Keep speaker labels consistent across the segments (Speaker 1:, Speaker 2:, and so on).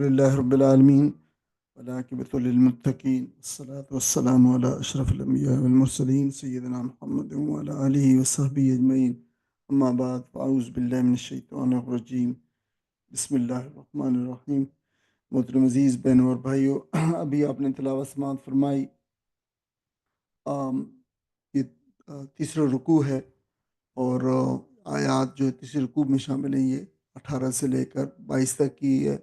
Speaker 1: للہ رب العالمین والعاقبۃ للمتقین والصلاة والسلام علی اشرف الانبیاء والمرسلین سیدنا محمد وعلی آلہ وصحبہ اجمعین اما بعد فاعوذ باللہ من الشیطان الرجیم بسم اللہ الرحمن الرحیم۔ محترم عزیز بہنوں اور بھائیوں، ابھی آپ نے تلاوت سماعت فرمائی۔ یہ تیسرا رکوع ہے اور آیات جو تیسرے رکوع میں شامل ہیں یہ 18 سے لے کر 22 تک کی ہے،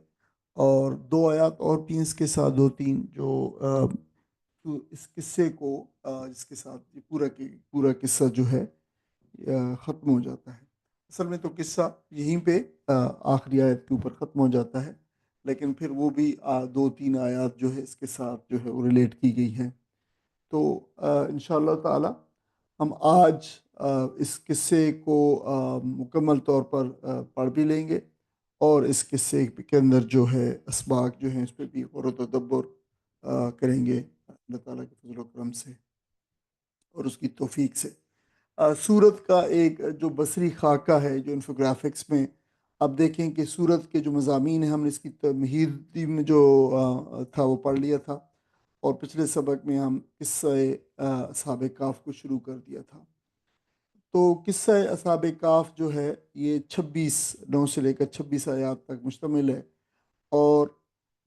Speaker 1: اور دو آیات اور بھی اس کے ساتھ، دو تین جو اس قصے کو جس کے ساتھ یہ پورا قصہ جو ہے ختم ہو جاتا ہے۔ اصل میں تو قصہ یہیں پہ آخری آیت کے اوپر ختم ہو جاتا ہے، لیکن پھر وہ بھی دو تین آیات جو ہے اس کے ساتھ جو ہے وہ ریلیٹ کی گئی ہیں۔ تو انشاءاللہ تعالی ہم آج اس قصے کو مکمل طور پر پڑھ بھی لیں گے، اور اس قصے کے اندر جو ہے اسباق جو ہیں اس پہ بھی غور و تدبر کریں گے اللہ تعالیٰ کے فضل و کرم سے اور اس کی توفیق سے۔ سورت کا ایک جو بصری خاکہ ہے، جو انفوگرافکس میں اب دیکھیں کہ سورت کے جو مضامین ہیں، ہم نے اس کی تمہیدی میں جو تھا وہ پڑھ لیا تھا، اور پچھلے سبق میں ہم قصہ اصحاب کہف کو شروع کر دیا تھا۔ تو قصہ اصحاب کہف جو ہے یہ 9 سے لے کر 26 آیات تک مشتمل ہے، اور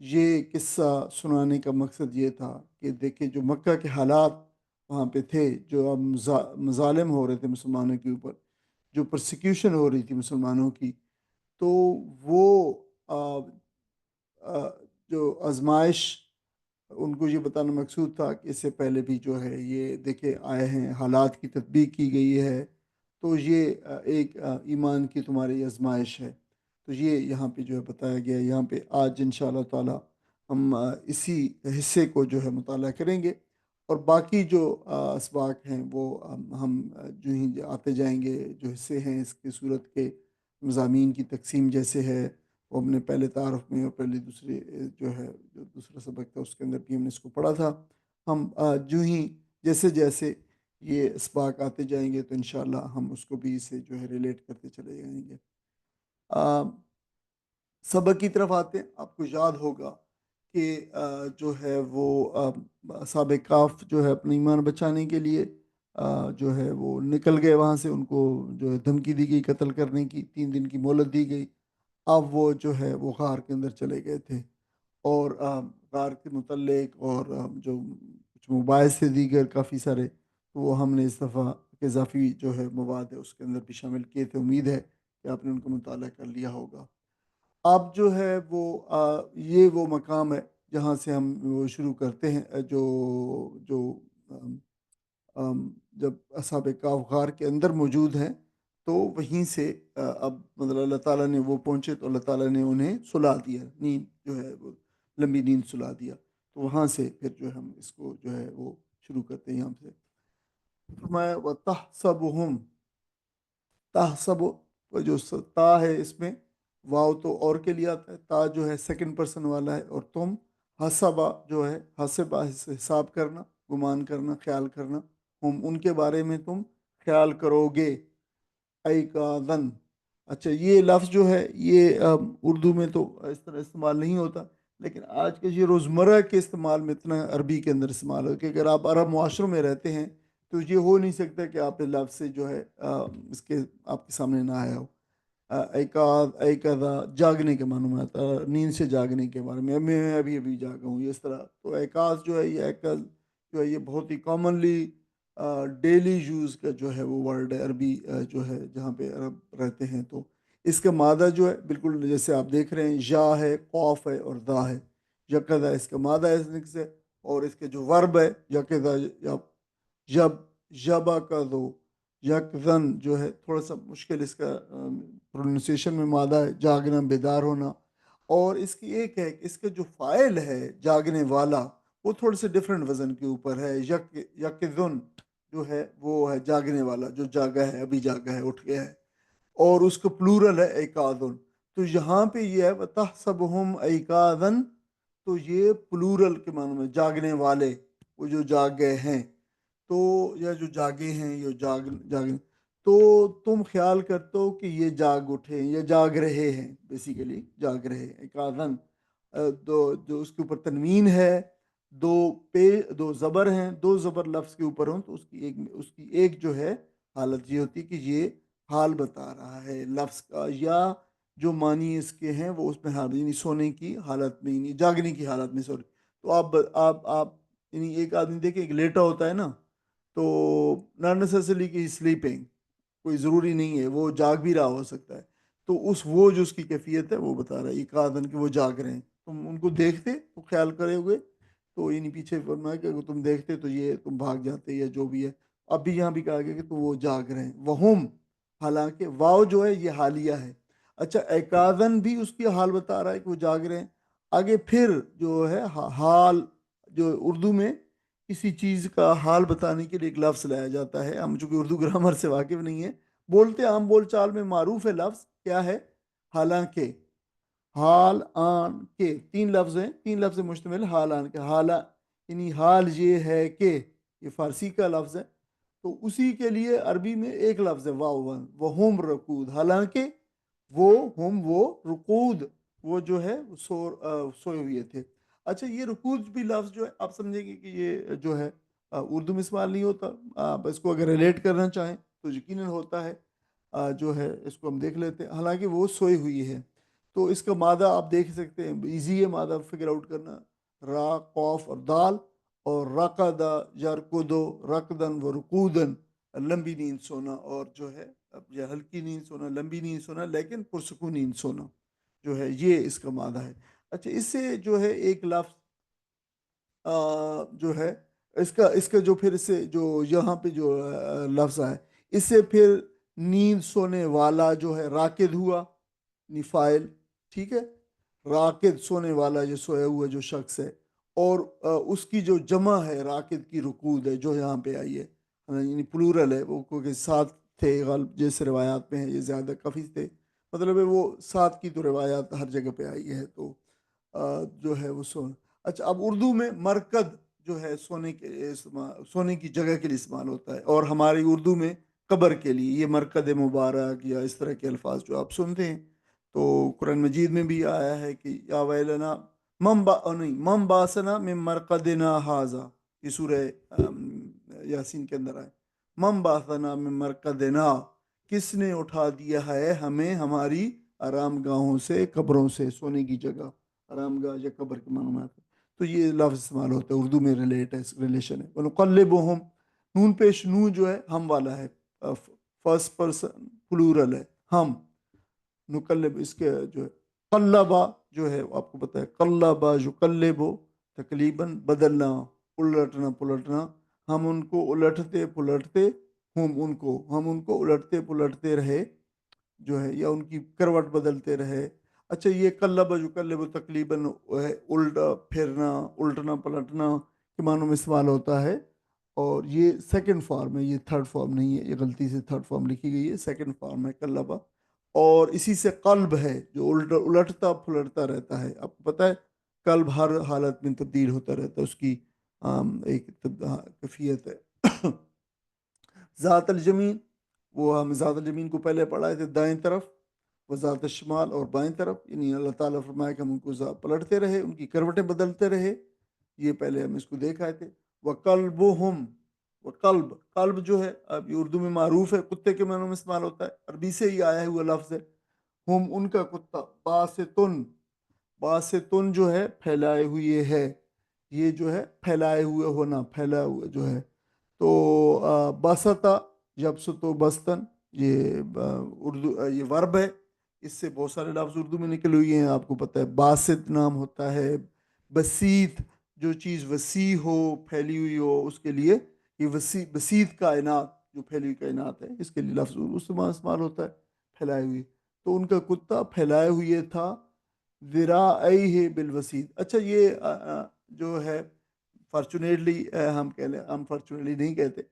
Speaker 1: یہ قصہ سنانے کا مقصد یہ تھا کہ دیکھیں جو مکہ کے حالات وہاں پہ تھے، جو اب مظالم ہو رہے تھے مسلمانوں کے اوپر، جو پرسیکیوشن ہو رہی تھی مسلمانوں کی، تو وہ آ، آ، جو آزمائش، ان کو یہ بتانا مقصود تھا کہ اس سے پہلے بھی جو ہے یہ دیکھے آئے ہیں، حالات کی تطبیق کی گئی ہے، تو یہ ایک ایمان کی تمہاری آزمائش ہے۔ تو یہ یہاں پہ جو ہے بتایا گیا ہے۔ یہاں پہ آج انشاءاللہ تعالی ہم اسی حصے کو جو ہے مطالعہ کریں گے، اور باقی جو اسباق ہیں وہ ہم جو ہی آتے جائیں گے، جو حصے ہیں اس کی صورت کے مضامین کی تقسیم جیسے ہے، وہ ہم نے پہلے تعارف میں اور پہلے دوسرے جو ہے جو دوسرا سبق تھا اس کے اندر بھی ہم نے اس کو پڑھا تھا۔ ہم جو ہی جیسے جیسے یہ اسباق آتے جائیں گے تو انشاءاللہ ہم اس کو بھی سے جو ہے ریلیٹ کرتے چلے جائیں گے۔ سبق کی طرف آتے ہیں۔ آپ کو یاد ہوگا کہ جو ہے وہ اصحاب کہف جو ہے اپنے ایمان بچانے کے لیے جو ہے وہ نکل گئے وہاں سے، ان کو جو ہے دھمکی دی گئی قتل کرنے کی، 3 دن کی مہلت دی گئی۔ اب وہ جو ہے وہ غار کے اندر چلے گئے تھے، اور غار کے متعلق اور جو کچھ مباحث سے دیگر کافی سارے، تو وہ ہم نے اس دفعہ اضافی جو ہے مواد ہے اس کے اندر بھی شامل کیے تھے۔ امید ہے کہ آپ نے ان کا مطالعہ کر لیا ہوگا۔ اب جو ہے وہ یہ وہ مقام ہے جہاں سے ہم وہ شروع کرتے ہیں، جو جو آم، جب اصحاب کہف غار کے اندر موجود ہیں، تو وہیں سے اب مطلب اللہ تعالیٰ نے وہ پہنچے تو اللہ تعالیٰ نے انہیں سلا دیا، نیند جو ہے وہ لمبی نیند سلا دیا۔ تو وہاں سے پھر جو ہے ہم اس کو جو ہے وہ شروع کرتے ہیں یہاں سے۔ فرمایا وَتَحْسَبُهُمْ، تحسب جو تا ہے اس میں، واو تو اور کے لیے آتا ہے، تا جو ہے سیکنڈ پرسن والا ہے، اور تم حسبا جو ہے حسبا حساب کرنا، گمان کرنا، خیال کرنا، ہم ان کے بارے میں تم خیال کرو گے، ایقاظن۔ اچھا، یہ لفظ جو ہے یہ اردو میں تو اس طرح استعمال نہیں ہوتا، لیکن آج کے یہ روزمرہ کے استعمال میں اتنا عربی کے اندر استعمال ہو کہ اگر آپ عرب معاشروں میں رہتے ہیں تو یہ ہو نہیں سکتا کہ آپ لفظ سے جو ہے اس کے آپ کے سامنے نہ آیا ہو۔ ایقاظ، ایقظا جاگنے کے معنی میں آتا ہے، نیند سے جاگنے کے بارے میں، میں ابھی ابھی جاگا ہوں، اس طرح۔ تو ایقاظ جو ہے یہ ایقظ جو ہے یہ بہت ہی کامنلی ڈیلی یوز کا جو ہے وہ ورڈ ہے عربی، جو ہے جہاں پہ عرب رہتے ہیں۔ تو اس کا مادہ جو ہے بالکل جیسے آپ دیکھ رہے ہیں، یا ہے، قوف ہے اور دا ہے، یقظہ اس کا مادہ ہے سے، اور اس کے جو ورب ہے یقظہ، جب جبا کا دو، یکزن جو ہے تھوڑا سا مشکل اس کا پروننسیشن میں مادہ ہے، جاگنا، بیدار ہونا۔ اور اس کی ایک ہے کہ اس کا جو فاعل ہے جاگنے والا، وہ تھوڑے سے ڈفرینٹ وزن کے اوپر ہے۔ یکذن جو ہے وہ ہے جاگنے والا، جو جاگا ہے، ابھی جاگا ہے، اٹھ گیا ہے، اور اس کا پلورل ہے ایقاظن۔ تو یہاں پہ یہ ہے وَتَحْسَبُهُمْ ایقاظًا، تو یہ پلورل کے معنی میں جاگنے والے، وہ جو جاگ گئے ہیں، تو یا جو جاگے ہیں، یہ جاگنے، تو تم خیال کرتے ہو کہ یہ جاگ اٹھے یا جاگ رہے ہیں، بیسیکلی جاگ رہے ہیں ایقاظً۔ دو جو اس کے اوپر تنوین ہے، دو زبر ہیں، دو زبر لفظ کے اوپر ہوں تو اس کی ایک جو ہے حالت یہ ہوتی ہے کہ یہ حال بتا رہا ہے لفظ کا، یا جو معنی اس کے ہیں وہ اس میں حال، یعنی سونے کی حالت میں، یعنی جاگنے کی حالت میں، سوری. تو آپ یعنی ایک آدمی دیکھیں، ایک لیٹا ہوتا ہے نا، تو ناٹ نیسیسری کہ سلیپنگ، کوئی ضروری نہیں ہے، وہ جاگ بھی رہا ہو سکتا ہے. تو وہ جو اس کی کیفیت ہے وہ بتا رہا ہے اقادن کہ وہ جاگ رہے ہیں. تم ان کو دیکھتے تو خیال کرے ہوئے، تو یعنی پیچھے فرمایا کہ اگر تم دیکھتے تو یہ تم بھاگ جاتے یا جو بھی ہے. اب بھی یہاں بھی کہا گیا کہ تو وہ جاگ رہے ہیں. وہم، حالانکہ واو جو ہے یہ حالیہ ہے. اچھا، اقادن بھی اس کی حال بتا رہا ہے کہ وہ جاگ رہے ہیں. آگے پھر جو ہے حال، جو اردو میں کسی چیز کا حال بتانے کے لیے ایک لفظ لایا جاتا ہے. ہم چونکہ اردو گرامر سے واقف نہیں ہیں، بولتے عام بول چال میں معروف ہے لفظ کیا ہے؟ حالانکہ. حال آن کے تین لفظ ہیں، تین لفظ مشتمل حال آن کے. یعنی حال یہ ہے کہ، یہ فارسی کا لفظ ہے، تو اسی کے لیے عربی میں ایک لفظ ہے واو ون، وہ ہم رقود. حالانکہ وہ رقود، وہ جو ہے سوئے ہوئے تھے. اچھا، یہ رقود بھی لفظ جو ہے آپ سمجھیں گے کہ یہ جو ہے اردو میں استعمال نہیں ہوتا. آپ اس کو اگر ریلیٹ کرنا چاہیں تو یقیناً ہوتا ہے. جو ہے اس کو ہم دیکھ لیتے ہیں. حالانکہ وہ سوئی ہوئی ہے، تو اس کا مادہ آپ دیکھ سکتے ہیں، ایزی ہے مادہ فگر آؤٹ کرنا. را، قوف اور دال. اور رقدہ یرکدو رقدن و رقودن، لمبی نیند سونا، اور جو ہے اب یہ ہلکی نیند سونا، لمبی نیند سونا لیکن پرسکون نیند سونا، جو ہے یہ اس کا مادہ ہے. اچھا، اس سے جو ہے ایک لفظ جو ہے اس کا جو پھر اس سے جو یہاں پہ جو لفظ آئے، اس سے پھر نیند سونے والا جو ہے راکد ہوا، فاعل. ٹھیک ہے، راکد سونے والا، جو سویا ہوا جو شخص ہے. اور اس کی جو جمع ہے راکد کی رکود ہے جو یہاں پہ آئی ہے، یعنی پلورل ہے وہ، کیونکہ سات تھے غالب جیسے روایات میں ہے، یہ زیادہ کافی تھے، مطلب ہے وہ سات کی تو روایات ہر جگہ پہ آئی ہے. تو جو ہے وہ سونا. اچھا، اب اردو میں مرکد جو ہے سونے کی جگہ کے لیے استعمال ہوتا ہے، اور ہماری اردو میں قبر کے لیے یہ مرکد مبارک یا اس طرح کے الفاظ جو آپ سنتے ہیں. تو قرآن مجید میں بھی آیا ہے کہ یا ویلنا نہیں مم باسنا میں مرکدنا حاضا، یہ سورہ یاسین کے اندر آئے. مم باسنا میں مرکدنا، کس نے اٹھا دیا ہے ہمیں ہماری آرام گاہوں سے، قبروں سے، سونے کی جگہ آرام گاہ یا قبر کے معنی میں آتا ہے. تو یہ لفظ استعمال ہوتا ہے اردو میں، ریلیشن ہے. ونقلبہم، نون پیش نو جو ہے ہم والا ہے، فرسٹ پرسن پلورل ہے، ہم. نقلب اس کے جو ہے قلبا جو ہے آپ کو پتہ ہے، قلبا یقلبو تقلیباً بدلنا، الٹنا پلٹنا. ہم ان کو الٹتے پلٹتے، ہم ان کو الٹتے پلٹتے رہے جو ہے، یا ان کی کروٹ بدلتے رہے. اچھا، یہ قلب یقلب تقلیباً ہے الٹا پھرنا، الٹنا پلٹنا کے معنوں میں استعمال ہوتا ہے. اور یہ سیکنڈ فارم ہے، یہ تھرڈ فارم نہیں ہے، یہ غلطی سے تھرڈ فارم لکھی گئی ہے، سیکنڈ فارم ہے قلبہ. اور اسی سے قلب ہے جو الٹتا پھلٹتا رہتا ہے. آپ کو پتہ ہے قلب ہر حالت میں تبدیل ہوتا رہتا ہے، اس کی ایک کیفیت ہے. ذات الجمین، وہ ہم ذات الجمین کو پہلے پڑھائے تھے دائیں طرف، وہ ذات الشمال اور بائیں طرف، یعنی اللہ تعالیٰ فرمایا کہ ہم ان کو پلٹتے رہے، ان کی کروٹیں بدلتے رہے. یہ پہلے ہم اس کو دیکھا تھے. وَقَلْبُهُمْ، وہ قلب جو ہے اب یہ اردو میں معروف ہے، کتے کے معنوں میں استعمال ہوتا ہے، عربی سے ہی آیا ہوا لفظ ہے. ہم، ان کا کتا. باستن جو ہے پھیلائے ہوئے ہے، یہ جو ہے پھیلائے ہوئے ہونا، پھیلا ہوا جو ہے. تو باسطہ یبسط بستن، یہ اردو یہ ورب ہے. اس سے بہت سارے لفظ اردو میں نکل ہوئی ہیں، آپ کو پتہ ہے. باسط نام ہوتا ہے. بسیط، جو چیز وسیع ہو، پھیلی ہوئی ہو، اس کے لیے یہ بسیط کائنات، جو پھیلی ہوئی کائنات ہے، اس کے لیے لفظ استعمال ہوتا ہے، پھیلائے ہوئی. تو ان کا کتا پھیلائے ہوئے تھا ذراعیہ بالوسیط. اچھا، یہ جو ہے فارچونیٹلی ہم کہہ لیں، انفارچونیٹلی نہیں کہتے،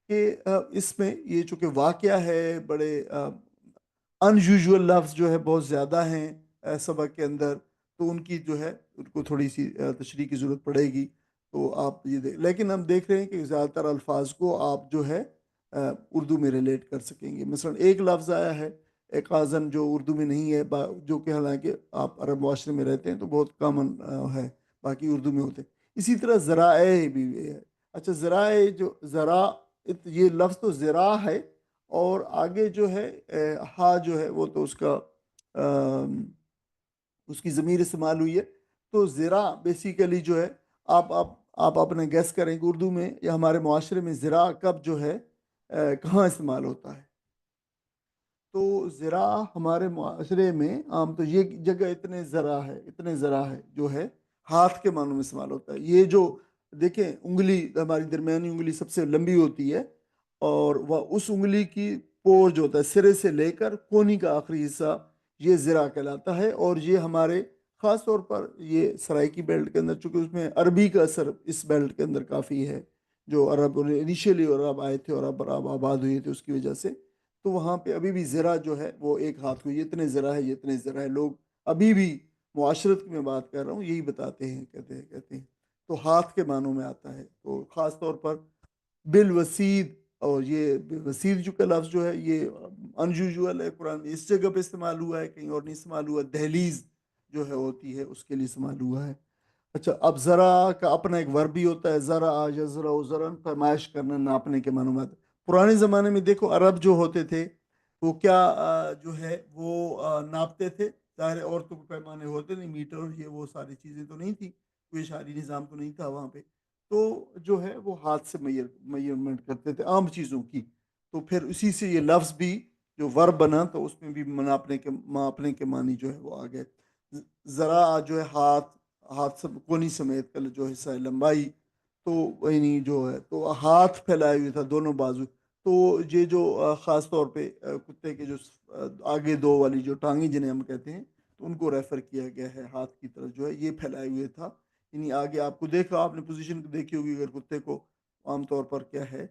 Speaker 1: کہ اس میں یہ چونکہ واقعہ ہے، بڑے ان یوزول لفظ جو ہے بہت زیادہ ہیں سبق کے اندر، تو ان کی جو ہے ان کو تھوڑی سی تشریح کی ضرورت پڑے گی. تو آپ یہ لیکن ہم دیکھ رہے ہیں کہ زیادہ تر الفاظ کو آپ جو ہے اردو میں ریلیٹ کر سکیں گے. مثلا ایک لفظ آیا ہے ایقازن جو اردو میں نہیں ہے، جو کہ حالانکہ آپ عرب معاشرے میں رہتے ہیں تو بہت کامن ہے، باقی اردو میں ہوتے ہیں۔ اسی طرح ذرائع بھی ہے۔ اچھا، ذرائع جو یہ لفظ تو ذراع ہے، اور آگے جو ہے ہا جو ہے وہ تو اس کی ضمیر استعمال ہوئی ہے۔ تو ذراع بیسیکلی جو ہے، آپ آپ آپ اپنے گیس کریں کہ اردو میں یا ہمارے معاشرے میں ذراع کب جو ہے کہاں استعمال ہوتا ہے؟ تو ذراع ہمارے معاشرے میں عام تو یہ جگہ اتنے ذرا ہے جو ہے ہاتھ کے معنوں میں استعمال ہوتا ہے۔ یہ جو دیکھیں، انگلی، ہماری درمیانی انگلی سب سے لمبی ہوتی ہے، اور وہ اس انگلی کی پور جو ہوتا ہے سرے سے لے کر کونی کا آخری حصہ، یہ ذراع کہلاتا ہے۔ اور یہ ہمارے خاص طور پر یہ سرائکی بیلٹ کے اندر، چونکہ اس میں عربی کا اثر اس بیلٹ کے اندر کافی ہے، جو عرب انیشیلی عرب آئے تھے اور اب عرب آباد ہوئے تھے اس کی وجہ سے، تو وہاں پہ ابھی بھی ذرا جو ہے وہ ایک ہاتھ کو، یہ اتنے ذرا ہے، یہ اتنے ذرا ہے، لوگ ابھی بھی معاشرت کی میں بات کر رہا ہوں یہی بتاتے ہیں، کہتے ہیں تو ہاتھ کے معنوں میں آتا ہے۔ تو خاص طور پر بالوسید، اور یہ وسید جو کا لفظ جو ہے یہ انیوژول ہے، قرآن میں اس جگہ پہ استعمال ہوا ہے، کہیں اور نہیں استعمال ہوا۔ دہلیز جو ہے ہوتی ہے اس کے لیے استعمال ہوا ہے۔ اچھا، اب ذرا کا اپنا ایک ورب بھی ہوتا ہے، ذرا یزرع ذرن، پیمائش کرنا، ناپنے کے معنوں میں آتا ہے۔ پرانے زمانے میں دیکھو عرب جو ہوتے تھے وہ کیا جو ہے وہ ناپتے تھے، ظاہر عورتوں کو پیمانے ہوتے نہیں، میٹر اور یہ وہ ساری چیزیں تو نہیں تھی، کوئی اشاری نظام تو نہیں تھا وہاں پہ، تو جو ہے وہ ہاتھ سے میئرمنٹ کرتے تھے عام چیزوں کی۔ تو پھر اسی سے یہ لفظ بھی جو ورب بنا تو اس میں بھی ماپنے کے معنی جو ہے وہ آ گئے۔ ذرا جو ہے ہاتھ سے کونی سمیت کل جو حصہ ہے لمبائی، تو یعنی جو ہے تو ہاتھ پھیلائے ہوئے تھا دونوں بازو۔ تو یہ جو خاص طور پہ کتے کے جو آگے دو والی جو ٹانگیں جنہیں ہم کہتے ہیں، تو ان کو ریفر کیا گیا ہے ہاتھ کی طرف جو ہے یہ پھیلائے ہوئے تھا، یعنی آگے آپ کو دیکھا، آپ نے پوزیشن دیکھی ہوگی اگر کتے کو، عام طور پر کیا ہے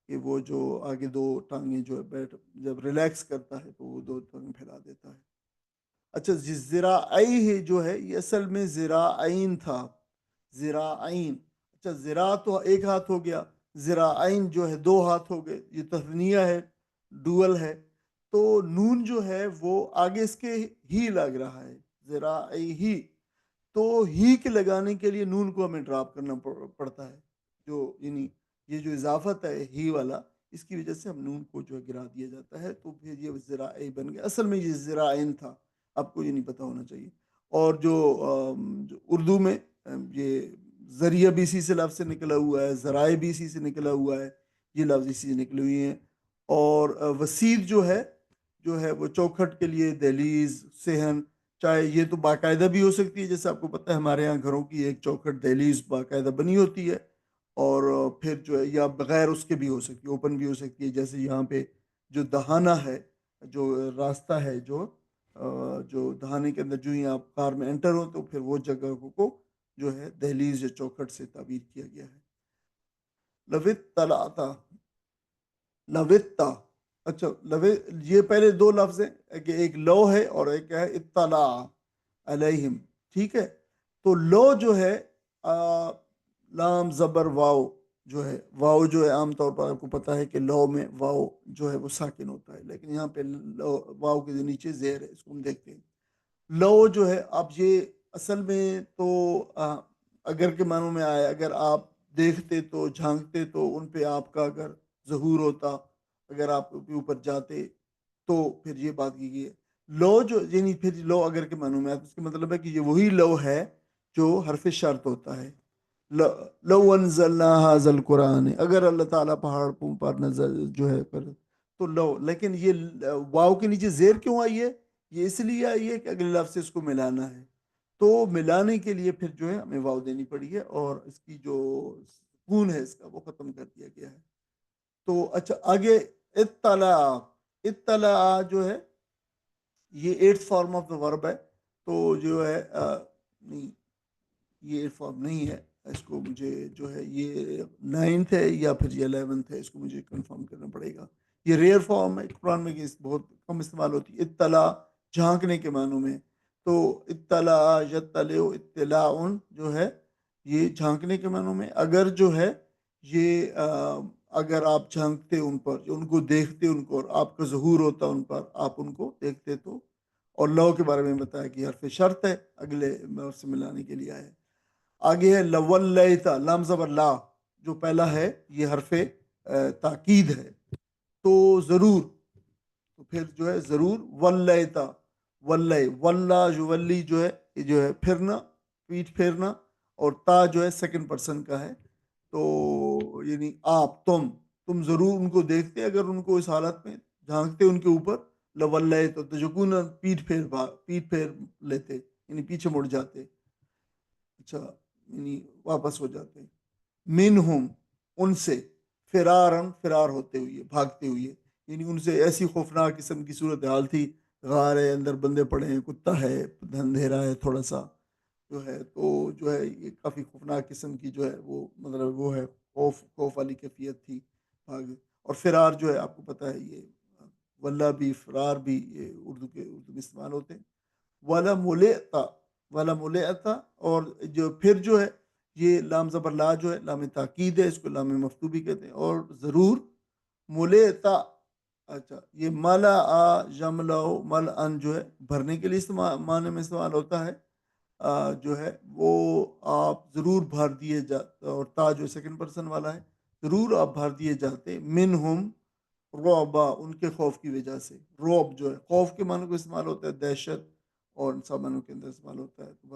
Speaker 1: کہ وہ جو آگے دو ٹانگیں جو ہے جب ریلیکس کرتا ہے تو وہ دو ٹانگیں پھیلا دیتا ہے۔ اچھا، ذراعی جو ہے یہ اصل میں ذراعین تھا، ذراعین۔ اچھا، ذرا تو ایک ہاتھ ہو گیا، ذراعین جو ہے دو ہاتھ ہو گئے، یہ تثنیہ ہے، ڈوئل ہے۔ تو نون جو ہے وہ آگے اس کے ہی لگ رہا ہے، ذراعی ہی، تو ہی کے لگانے کے لیے نون کو ہمیں ڈراپ کرنا پڑتا ہے، جو یعنی یہ جو اضافت ہے ہی والا، اس کی وجہ سے ہم نون کو جو ہے گرا دیا جاتا ہے، تو پھر یہ ذراعی بن گیا، اصل میں یہ ذراعین تھا، آپ کو یہ نہیں پتا ہونا چاہیے۔ اور جو اردو میں یہ ذریعہ بھی اسی سے لفظ سے نکلا ہوا ہے، ذرائع بھی اسی سے نکلا ہوا ہے، یہ لفظ اسی سے نکلے ہوئے ہیں۔ اور وسید جو ہے وہ چوکھٹ کے لیے، دہلیز، صحن، چاہے یہ تو باقاعدہ بھی ہو سکتی ہے، جیسے آپ کو پتہ ہے ہمارے یہاں گھروں کی ایک چوکھٹ دہلیز باقاعدہ بنی ہوتی ہے، اور پھر جو ہے یا بغیر اس کے بھی ہو سکتی ہے، اوپن بھی ہو سکتی ہے، جیسے یہاں پہ جو دہانہ ہے، جو راستہ ہے، جو دہانے کے اندر جو ہی آپ کار میں انٹر ہو تو پھر وہ جگہ کو جو ہے دہلیز یا چوکھٹ سے تعبیر کیا گیا ہے۔ لوت طلعتا، لوتا، اچھا یہ پہلے دو لفظ ہیں کہ ایک لو ہے اور ایک ہے اطلاع علیہم، ٹھیک ہے؟ تو لو جو ہے لام زبر واو جو ہے، واو جو ہے عام طور پر آپ کو پتہ ہے کہ لو میں واو جو ہے وہ ساکن ہوتا ہے، لیکن یہاں پہ واو کے نیچے زیر ہے، اس کو ہم دیکھتے ہیں۔ لو جو ہے، اب یہ اصل میں تو اگر کے معنوں میں آئے، اگر آپ دیکھتے تو جھانکتے تو ان پہ آپ کا اگر ظہور ہوتا، اگر آپ کے اوپر جاتے تو پھر یہ بات کی گئی ہے۔ لو جو یعنی پھر لو اگر کے معنوں میں آتا، اس کا مطلب ہے کہ یہ وہی لو ہے جو حرف شرط ہوتا ہے۔ لو انزلنا ھذا القرآن، اگر اللہ تعالیٰ پہاڑ پر نزل جو ہے کر تو لو، لیکن یہ واو کے نیچے زیر کیوں آئی ہے؟ یہ اس لیے آئی ہے کہ اگلے لفظ سے اس کو ملانا ہے، تو ملانے کے لیے پھر جو ہے ہمیں واو دینی پڑی ہے، اور اس کی جو سکون ہے اس کا وہ ختم کر دیا گیا ہے۔ تو اچھا آگے اطلاع، اطلاع جو ہے یہ ایٹھ فارم آف دا ورب ہے، تو جو ہے نہیں، یہ ایٹ فارم نہیں ہے، اس کو مجھے جو ہے یہ نائنتھ ہے یا پھر یہ 11th ہے، اس کو مجھے کنفرم کرنا پڑے گا۔ یہ ریئر فارم ہے، قرآن میں بہت کم استعمال ہوتی ہے، اطلاع جھانکنے کے معنوں میں۔ تو اطلاع یطلع اطلاع جو ہے یہ جھانکنے کے معنوں میں، اگر جو ہے یہ اگر آپ جھانکتے ان پر، ان کو دیکھتے ان کو، اور آپ کا ظہور ہوتا ان پر، آپ ان کو دیکھتے تو. اور لو کے بارے میں بتایا کہ حرف شرط ہے، اگلے اور سے ملانے کے لیے آئے. آگے ہے لولیتا، لام زبر لا جو پہلا ہے یہ حرف تاکید ہے. تو ضرور، تو پھر جو ہے ضرور ولیتا، ولے ولا جو ولی جو ہے یہ جو ہے پھرنا، پیٹھ پھیرنا. اور تا جو ہے سیکنڈ پرسن کا ہے. تو یعنی آپ، تم ضرور ان کو دیکھتے اگر ان کو اس حالت میں جھانکتے ان کے اوپر. لولے تو تجکون، پیٹھ پھیر لیتے، یعنی پیچھے مڑ جاتے. اچھا، یعنی واپس ہو جاتے. منہم، ان سے، فرارن، فرار ہوتے ہوئے، بھاگتے ہوئے. یعنی ان سے ایسی خوفناک قسم کی صورت حال تھی. غار ہے، اندر بندے پڑے ہیں، کتا ہے، اندھیرا ہے تھوڑا سا جو ہے. تو جو ہے یہ کافی خوفناک قسم کی جو ہے وہ مطلب وہ ہے، خوف والی کیفیت تھی. بھاگ. اور فرار جو ہے آپ کو پتہ ہے یہ واللہ بھی، فرار بھی، یہ اردو میں استعمال ہوتے ہیں. والا ملئتا، والا ملئتا. اور جو پھر جو ہے یہ لام زبر لا جو ہے لام تاکید ہے، اس کو لام مفتو بھی کہتے ہیں. اور ضرور ملئتا. اچھا، یہ ملا جملا مل ان جو ہے بھرنے کے لیے استعمال، معنی میں استعمال ہوتا ہے. جو ہے وہ آپ ضرور بھر دیے جاتے. اور تا جو سیکنڈ پرسن والا ہے، ضرور آپ بھر دیے جاتے. منہم روبا، ان کے خوف کی وجہ سے. روب جو ہے خوف کے معنی کو استعمال ہوتا ہے، دہشت. اور سب معنوں کے اندر استعمال ہوتا ہے. تو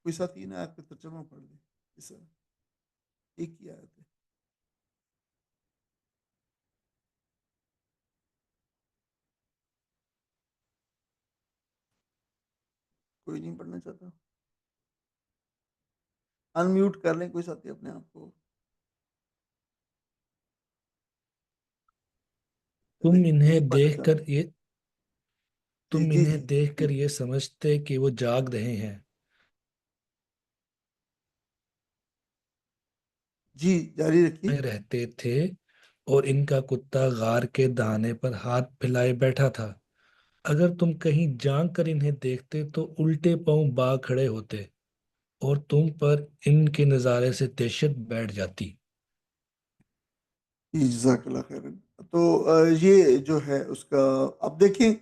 Speaker 1: کوئی ساتھی نا آیت کا ترجمہ پڑھ دیں. اس ایک ہی آیت ہے. کوئی نہیں پڑھنا چاہتا؟ ان میوٹ کر لیں کوئی ساتھی اپنے آپ کو.
Speaker 2: تم
Speaker 1: نہیں
Speaker 2: انہیں
Speaker 1: پڑھنا
Speaker 2: دیکھ
Speaker 1: چاہتا.
Speaker 2: کر یہ
Speaker 1: جی
Speaker 2: تم
Speaker 1: جی
Speaker 2: انہیں
Speaker 1: جی
Speaker 2: دیکھ
Speaker 1: جی
Speaker 2: کر یہ سمجھتے کہ وہ جاگ رہے ہیں.
Speaker 1: جی جاری رکھیے.
Speaker 2: میں رہتے تھے اور ان کا کتا غار کے دہانے پر ہاتھ پھیلائے بیٹھا تھا. اگر تم کہیں جانگ کر انہیں دیکھتے تو الٹے پاؤں باغ کھڑے ہوتے اور تم پر ان کے نظارے سے دہشت بیٹھ جاتی.
Speaker 1: جی جزاک اللہ خیر. تو یہ جو ہے اس کا اب دیکھیں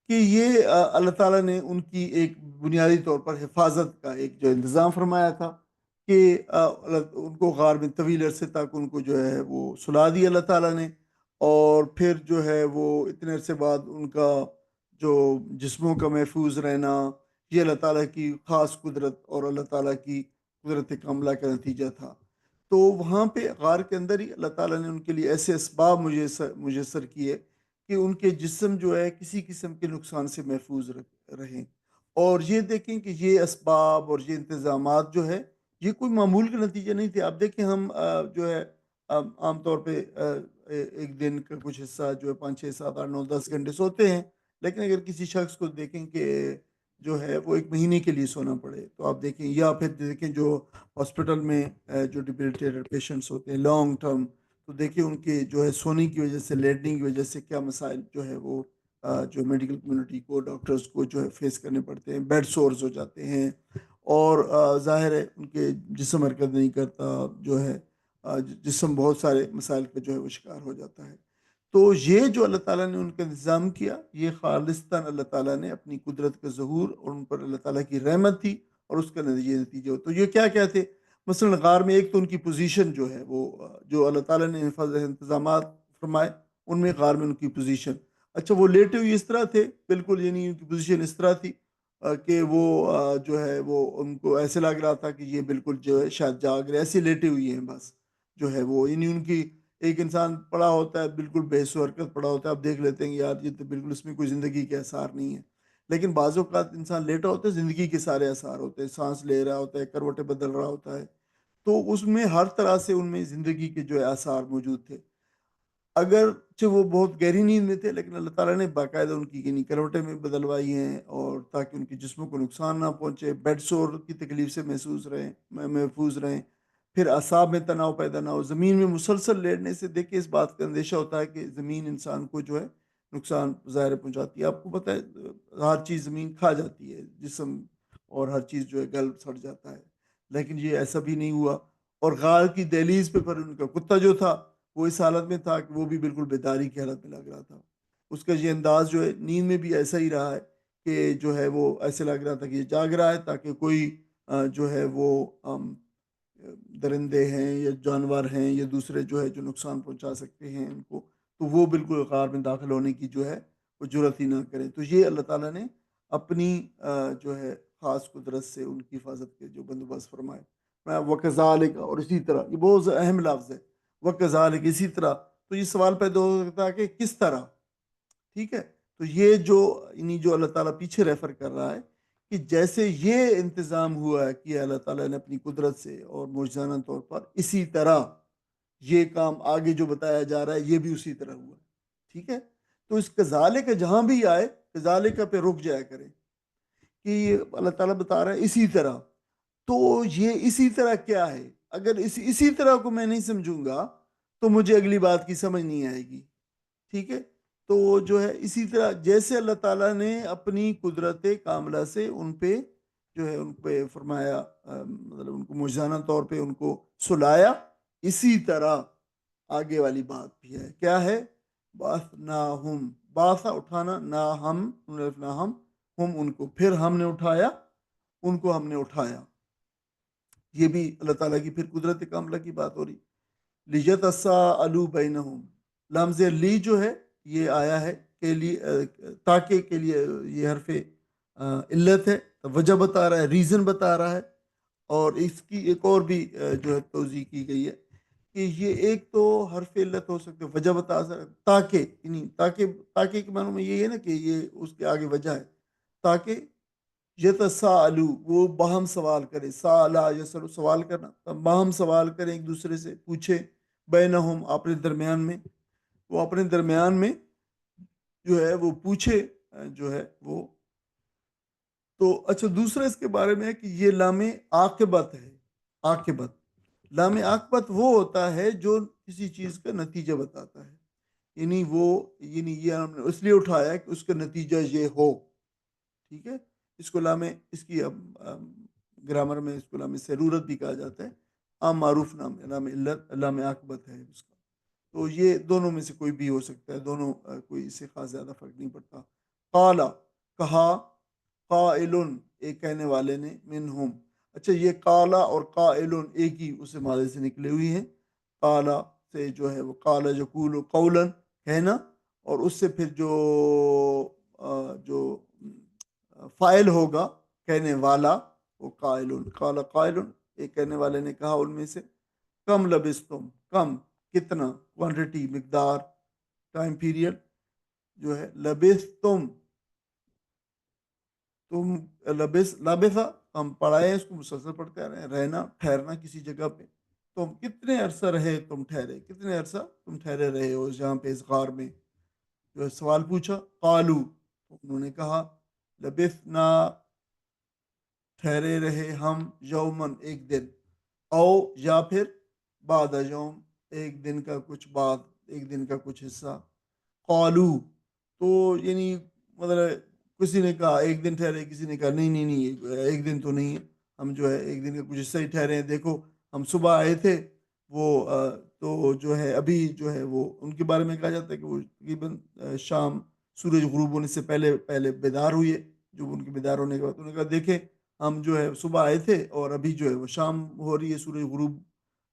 Speaker 1: کہ یہ اللہ تعالیٰ نے ان کی ایک بنیادی طور پر حفاظت کا ایک جو انتظام فرمایا تھا کہ ان کو غار میں طویل عرصے تک ان کو جو ہے وہ سلا دی اللہ تعالیٰ نے. اور پھر جو ہے وہ اتنے عرصے بعد ان کا جو جسموں کا محفوظ رہنا، یہ اللہ تعالیٰ کی خاص قدرت اور اللہ تعالیٰ کی قدرت کاملہ کا نتیجہ تھا. تو وہاں پہ غار کے اندر ہی اللہ تعالیٰ نے ان کے لیے ایسے اسباب میسر کیے کہ ان کے جسم جو ہے کسی قسم کے نقصان سے محفوظ رہیں. اور یہ دیکھیں کہ یہ اسباب اور یہ انتظامات جو ہے یہ کوئی معمول کا نتیجہ نہیں تھے. آپ دیکھیں ہم جو ہے عام طور پہ ایک دن کا کچھ حصہ جو ہے 5 6 7 8 9 10 گھنٹے سوتے ہیں. لیکن اگر کسی شخص کو دیکھیں کہ جو ہے وہ 1 مہینے کے لیے سونا پڑے تو آپ دیکھیں، یا پھر دیکھیں جو ہاسپٹل میں جو ڈیبلیٹیڈ پیشنٹس ہوتے ہیں لانگ ٹرم، تو دیکھیں ان کے جو ہے سونے کی وجہ سے، لیٹنگ کی وجہ سے کیا مسائل جو ہے وہ جو میڈیکل کمیونٹی کو، ڈاکٹرز کو جو ہے فیس کرنے پڑتے ہیں. بیڈ سورز ہو جاتے ہیں. اور ظاہر ہے ان کے جسم حرکت نہیں کرتا، جو ہے جسم بہت سارے مسائل کا جو ہے وہ شکار ہو جاتا ہے. تو یہ جو اللہ تعالیٰ نے ان کا انتظام کیا، یہ خالصتاً اللہ تعالیٰ نے اپنی قدرت کا ظہور اور ان پر اللہ تعالیٰ کی رحمت تھی. اور اس کا نتیجہ ہو. تو یہ کیا کیا تھے؟ مثلا غار میں ایک تو ان کی پوزیشن جو ہے وہ جو اللہ تعالیٰ نے انتظامات فرمائے ان میں غار میں ان کی پوزیشن. اچھا، وہ لیٹے ہوئے اس طرح تھے بالکل، یعنی ان کی پوزیشن اس طرح تھی کہ وہ جو ہے وہ ان کو ایسے لگ رہا تھا کہ یہ بالکل جو ہے شاید جاگ رہے، ایسے لیٹے ہوئی ہیں بس. جو ہے وہ یعنی ان کی، ایک انسان پڑا ہوتا ہے بالکل بے حس و حرکت پڑا ہوتا ہے، آپ دیکھ لیتے ہیں کہ یار یہ تو بالکل اس میں کوئی زندگی کے آثار نہیں ہے. لیکن بعض اوقات انسان لیٹا ہوتا ہے، زندگی کے سارے آثار ہوتے ہیں، سانس لے رہا ہوتا ہے، کروٹیں بدل رہا ہوتا ہے. تو اس میں ہر طرح سے ان میں زندگی کے جو ہے آثار موجود تھے. اگرچہ وہ بہت گہری نیند میں تھے لیکن اللہ تعالیٰ نے باقاعدہ ان کی یعنی کروٹیں میں بدلوائی ہیں اور تاکہ ان کے جسموں کو نقصان نہ پہنچے، بیڈ سور کی تکلیف سے محفوظ رہیں. پھر اعصاب میں تناؤ پیدا نہ ہو. زمین میں مسلسل لیٹنے سے دیکھیں اس بات کا اندیشہ ہوتا ہے کہ زمین انسان کو جو ہے نقصان ظاہر پہنچاتی ہے. آپ کو پتہ ہے ہر چیز زمین کھا جاتی ہے، جسم اور ہر چیز جو ہے گل سڑ جاتا ہے. لیکن یہ ایسا بھی نہیں ہوا. اور غار کی دہلیز پہ پر ان کا کتا جو تھا وہ اس حالت میں تھا کہ وہ بھی بالکل بیداری کی حالت میں لگ رہا تھا. اس کا یہ انداز جو ہے نیند میں بھی ایسا ہی رہا ہے کہ جو ہے وہ ایسے لگ رہا تھا کہ یہ جاگ رہا ہے تاکہ کوئی جو ہے وہ درندے ہیں یا جانور ہیں یا دوسرے جو ہے جو نقصان پہنچا سکتے ہیں ان کو، تو وہ بالکل غار میں داخل ہونے کی جو ہے وہ جرت ہی نہ کریں. تو یہ اللہ تعالیٰ نے اپنی جو ہے خاص قدرت سے ان کی حفاظت کے جو بندوبست فرمائے. وَكَذَلِكَ، اور اسی طرح، یہ بہت اہم لفظ ہے، وَكَذَلِكَ، اسی طرح. تو یہ سوال پیدا ہو سکتا ہے کہ کس طرح. ٹھیک ہے، تو یہ جو یعنی جو اللہ تعالیٰ پیچھے ریفر کر رہا ہے کہ جیسے یہ انتظام ہوا ہے کہ اللہ تعالیٰ نے اپنی قدرت سے اور معجزانہ طور پر، اسی طرح یہ کام آگے جو بتایا جا رہا ہے یہ بھی اسی طرح ہوا. ٹھیک ہے، تو اس کذالک جہاں بھی آئے کذالک پہ رک جایا کریں کہ یہ اللہ تعالیٰ بتا رہا ہے اسی طرح. تو یہ اسی طرح کیا ہے؟ اگر اسی طرح کو میں نہیں سمجھوں گا تو مجھے اگلی بات کی سمجھ نہیں آئے گی. ٹھیک ہے، تو جو ہے اسی طرح جیسے اللہ تعالیٰ نے اپنی قدرت کاملہ سے ان پہ جو ہے ان پہ فرمایا، مطلب ان کو معجزانہ طور پہ ان کو سلایا، اسی طرح آگے والی بات بھی ہے. کیا ہے؟ بَعَثْنَاهُمْ، باسا اٹھانا، نہ ہم، نہ ہم ان کو، پھر ہم نے اٹھایا ان کو، ہم نے اٹھایا. یہ بھی اللہ تعالیٰ کی پھر قدرت کاملہ کی بات ہو رہی. لِيَتَسَاءَلُوا بَيْنَهُمْ، لمز لی جو ہے یہ آیا ہے کے لیے، تاکہ کے لیے، یہ حرف علت ہے، وجہ بتا رہا ہے، ریزن بتا رہا ہے. اور اس کی ایک اور بھی جو ہے توضیح کی گئی ہے کہ یہ ایک تو حرف علت ہو سکتے، وجہ بتا سکتے تاکہ، یعنی تاکہ کے معنی میں یہ ہے نا کہ یہ اس کے آگے وجہ ہے، تاکہ یتساءلو، وہ باہم سوال کرے، سالا یسلو سوال کرنا، باہم سوال کریں ایک دوسرے سے، پوچھے، بینہم اپنے درمیان میں، وہ اپنے درمیان میں جو ہے وہ پوچھے جو ہے وہ. تو اچھا دوسرا اس کے بارے میں ہے کہ یہ لام عاقبت ہے. عاقبت، لام عاقبت وہ ہوتا ہے جو کسی چیز کا نتیجہ بتاتا ہے. یعنی وہ، یعنی یہ ہم نے اس لیے اٹھایا کہ اس کا نتیجہ یہ ہو. ٹھیک ہے، اس کو لام، اس کی گرامر میں اس کو لام ضرورت بھی کہا جاتا ہے. عام معروف نام لام علت، لام عاقبت ہے اس کا. تو یہ دونوں میں سے کوئی بھی ہو سکتا ہے، دونوں کوئی اس سے خاص زیادہ فرق نہیں پڑتا. قالا، کہا، قائل ایک کہنے والے نے، منہم. اچھا یہ قالا اور قائل ایک ہی اسے مادے سے نکلے ہوئی ہیں. قالا سے جو ہے وہ قالا یقول قولا کہنا، اور اس سے پھر جو فائل ہوگا کہنے والا وہ قائل. قالا قائل، ایک کہنے والے نے کہا ان میں سے، کم لبستم، کم کتنا، کوانٹٹی، مقدار، ٹائم پیریڈ جو ہے، لبستم تم، لبثا ہم پڑھائے اس کو مسلسل پڑھتے رہے، رہنا، ٹھہرنا کسی جگہ پہ. تم کتنے عرصہ رہے، تم ٹھہرے، کتنے عرصہ تم ٹھہرے رہے ہو جہاں پہ اس غار میں. جو سوال پوچھا، قالو، انہوں نے کہا، لبثنا ٹھہرے رہے ہم، یومن ایک دن، او یا پھر بعد یوم ایک دن کا کچھ بعد، ایک دن کا کچھ حصہ. قالو، تو یعنی مطلب کسی نے کہا ایک دن ٹھہرے، کسی نے کہا نہیں نہیں نہیں ایک دن تو نہیں ہے، ہم جو ہے ایک دن کا کچھ حصہ ہی ٹھہرے ہیں. دیکھو ہم صبح آئے تھے، وہ تو جو ہے ابھی جو ہے وہ ان کے بارے میں کہا جاتا ہے کہ وہ تقریباً شام، سورج غروب ہونے سے پہلے پہلے بیدار ہوئے. جو ان کے بیدار ہونے کے بعد انہوں نے کہا دیکھیں ہم جو ہے صبح آئے تھے اور ابھی جو ہے وہ شام ہو رہی ہے، سورج غروب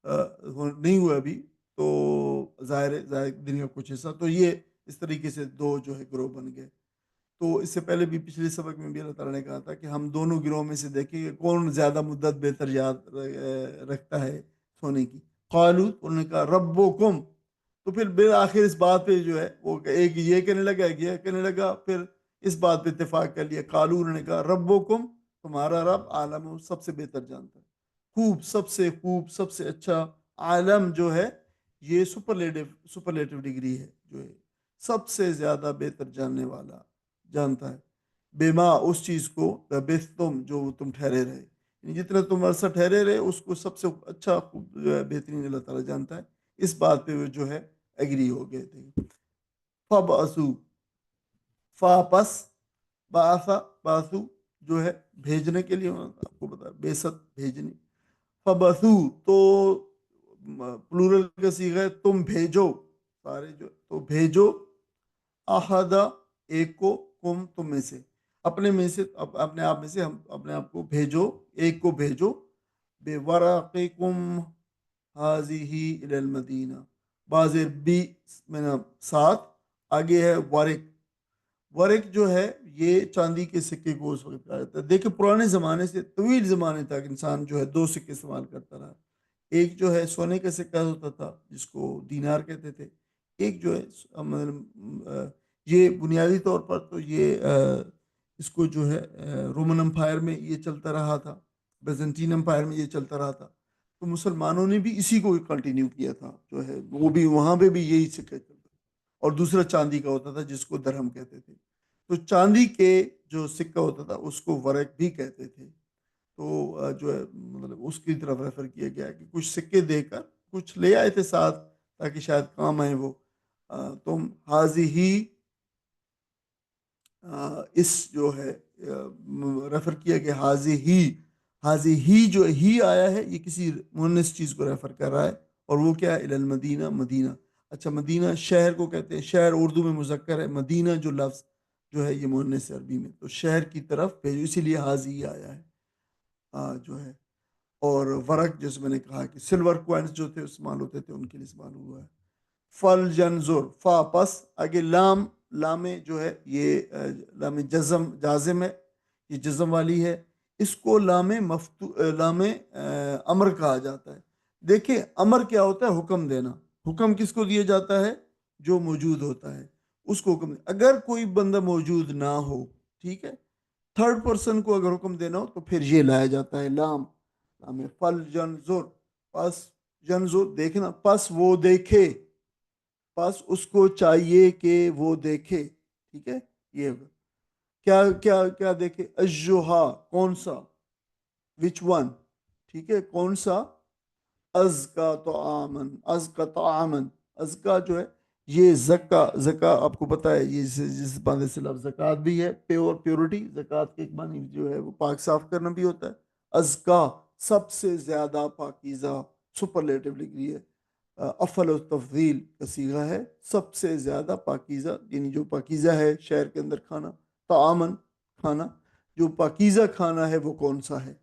Speaker 1: نہیں ہوا ابھی، تو ظاہر ہے ظاہر دن کا کچھ حصہ. تو یہ اس طریقے سے دو جو ہے گروہ بن گئے. تو اس سے پہلے بھی پچھلے سبق میں بھی اللہ تعالیٰ نے کہا تھا کہ ہم دونوں گروہوں میں سے دیکھیں کہ کون زیادہ مدت بہتر یاد رکھتا ہے سونے کی. قالو، انہوں نے کہا ربکم. تو پھر بالآخر اس بات پہ جو ہے وہ ایک یہ کہنے لگا، ایک یہ کہنے لگا، پھر اس بات پہ اتفاق کر لیا. قالو، انہوں نے کہا ربکم، تمہارا رب، عالم سب سے بہتر جانتا ہے، خوب، سب سے خوب، سب سے اچھا. عالم جو ہے یہ سپرلیٹو ڈگری ہے، جو ہے سب سے زیادہ بہتر جاننے والا، جانتا ہے. بما، اس چیز کو، لبثتم جو تم ٹھہرے رہے، یعنی جتنا تم عرصہ ٹھہرے رہے اس کو سب سے اچھا جو ہے بہترین اللہ تعالیٰ جانتا ہے. اس بات پہ وہ جو ہے ایگری ہو گئے تھے. فبعثو، فاپس، باسا، باسو جو ہے بھیجنے کے لیے، آپ کو بتا، بے ست، بھیجنی. فبثو، تو پلورل کا صیغہ ہے تم بھیجو، سارے جو تو بھیجو، احدا ایک کو، کم تم میں سے، اپنے میں سے، اپنے آپ میں سے، ہم اپنے آپ کو بھیجو، ایک کو بھیجو، بے ورقکم حاضی الی المدینہ، بعض بی میں نا ساتھ، آگے ہے ورق، ورق جو ہے یہ چاندی کے سکے کو اس وقت کہا جاتا ہے۔ دیکھیں پرانے زمانے سے طویل زمانے تک انسان جو ہے دو سکے استعمال کرتا رہا، ایک جو ہے سونے کا سکہ ہوتا تھا جس کو دینار کہتے تھے، ایک جو ہے یہ بنیادی طور پر تو یہ اس کو جو ہے رومن امپائر میں یہ چلتا رہا تھا، بیزنٹین امپائر میں یہ چلتا رہا تھا، تو مسلمانوں نے بھی اسی کو کنٹینیو کیا تھا، جو ہے وہ بھی وہاں پہ بھی یہی سکہ چلتا تھا، اور دوسرا چاندی کا ہوتا تھا جس کو درہم کہتے تھے، تو چاندی کے جو سکہ ہوتا تھا اس کو ورق بھی کہتے تھے، تو جو ہے مطلب اس کی طرف ریفر کیا گیا ہے کہ کچھ سکے دے کر کچھ لے آئے تھے ساتھ تاکہ شاید کام آئے وہ، تم حاضی ہی، اس جو ہے ریفر کیا کہ حاضی ہی جو ہی آیا ہے یہ کسی مونس چیز کو ریفر کر رہا ہے، اور وہ کیا ہے الی المدینہ، مدینہ، اچھا مدینہ شہر کو کہتے ہیں، شہر اردو میں مذکر ہے، مدینہ جو لفظ جو ہے یہ مونس ہے عربی میں، تو شہر کی طرف بھیجو، اسی لیے حاضی آیا ہے جو ہے، اور ورق جیسے میں نے کہا کہ سلور کوائنز جو تھے استعمال ہوتے تھے ان کے لیے استعمال ہوا ہے۔ فل جنزر، فا پس، آگے لام، لام جو ہے یہ لام جازم ہے، یہ جزم والی ہے، اس کو لام امر کہا جاتا ہے۔ دیکھیں امر کیا ہوتا ہے؟ حکم دینا، حکم کس کو دیا جاتا ہے؟ جو موجود ہوتا ہے اس کو حکم، اگر کوئی بندہ موجود نہ ہو، ٹھیک ہے، تھرڈ پرسن کو اگر حکم دینا ہو تو پھر یہ لایا جاتا ہے لام، لام فل جنزر، پس جنزر دیکھنا، پس وہ دیکھے، پس اس کو چاہیے کہ وہ دیکھے، ٹھیک ہے، یہ کیا کیا کیا دیکھے؟ اجوہا کون سا، وچ ون، ٹھیک ہے، کون سا، از کا تو آمن، از کا تو آمن، از کا جو ہے یہ زکا، زکا آپ کو پتا ہے یہ جس باندھے سے لفظ زکات بھی ہے، پیور پیورٹی، زکات کے ایک معنی جو ہے وہ پاک صاف کرنا بھی ہوتا ہے، از کا سب سے زیادہ پاکیزہ، سپرلیٹو ڈگری ہے، افل و تفضیل کا صیغہ ہے، سب سے زیادہ پاکیزہ، یعنی جو پاکیزہ ہے شہر کے اندر کھانا، تعامن کھانا، جو پاکیزہ کھانا ہے وہ کون سا ہے،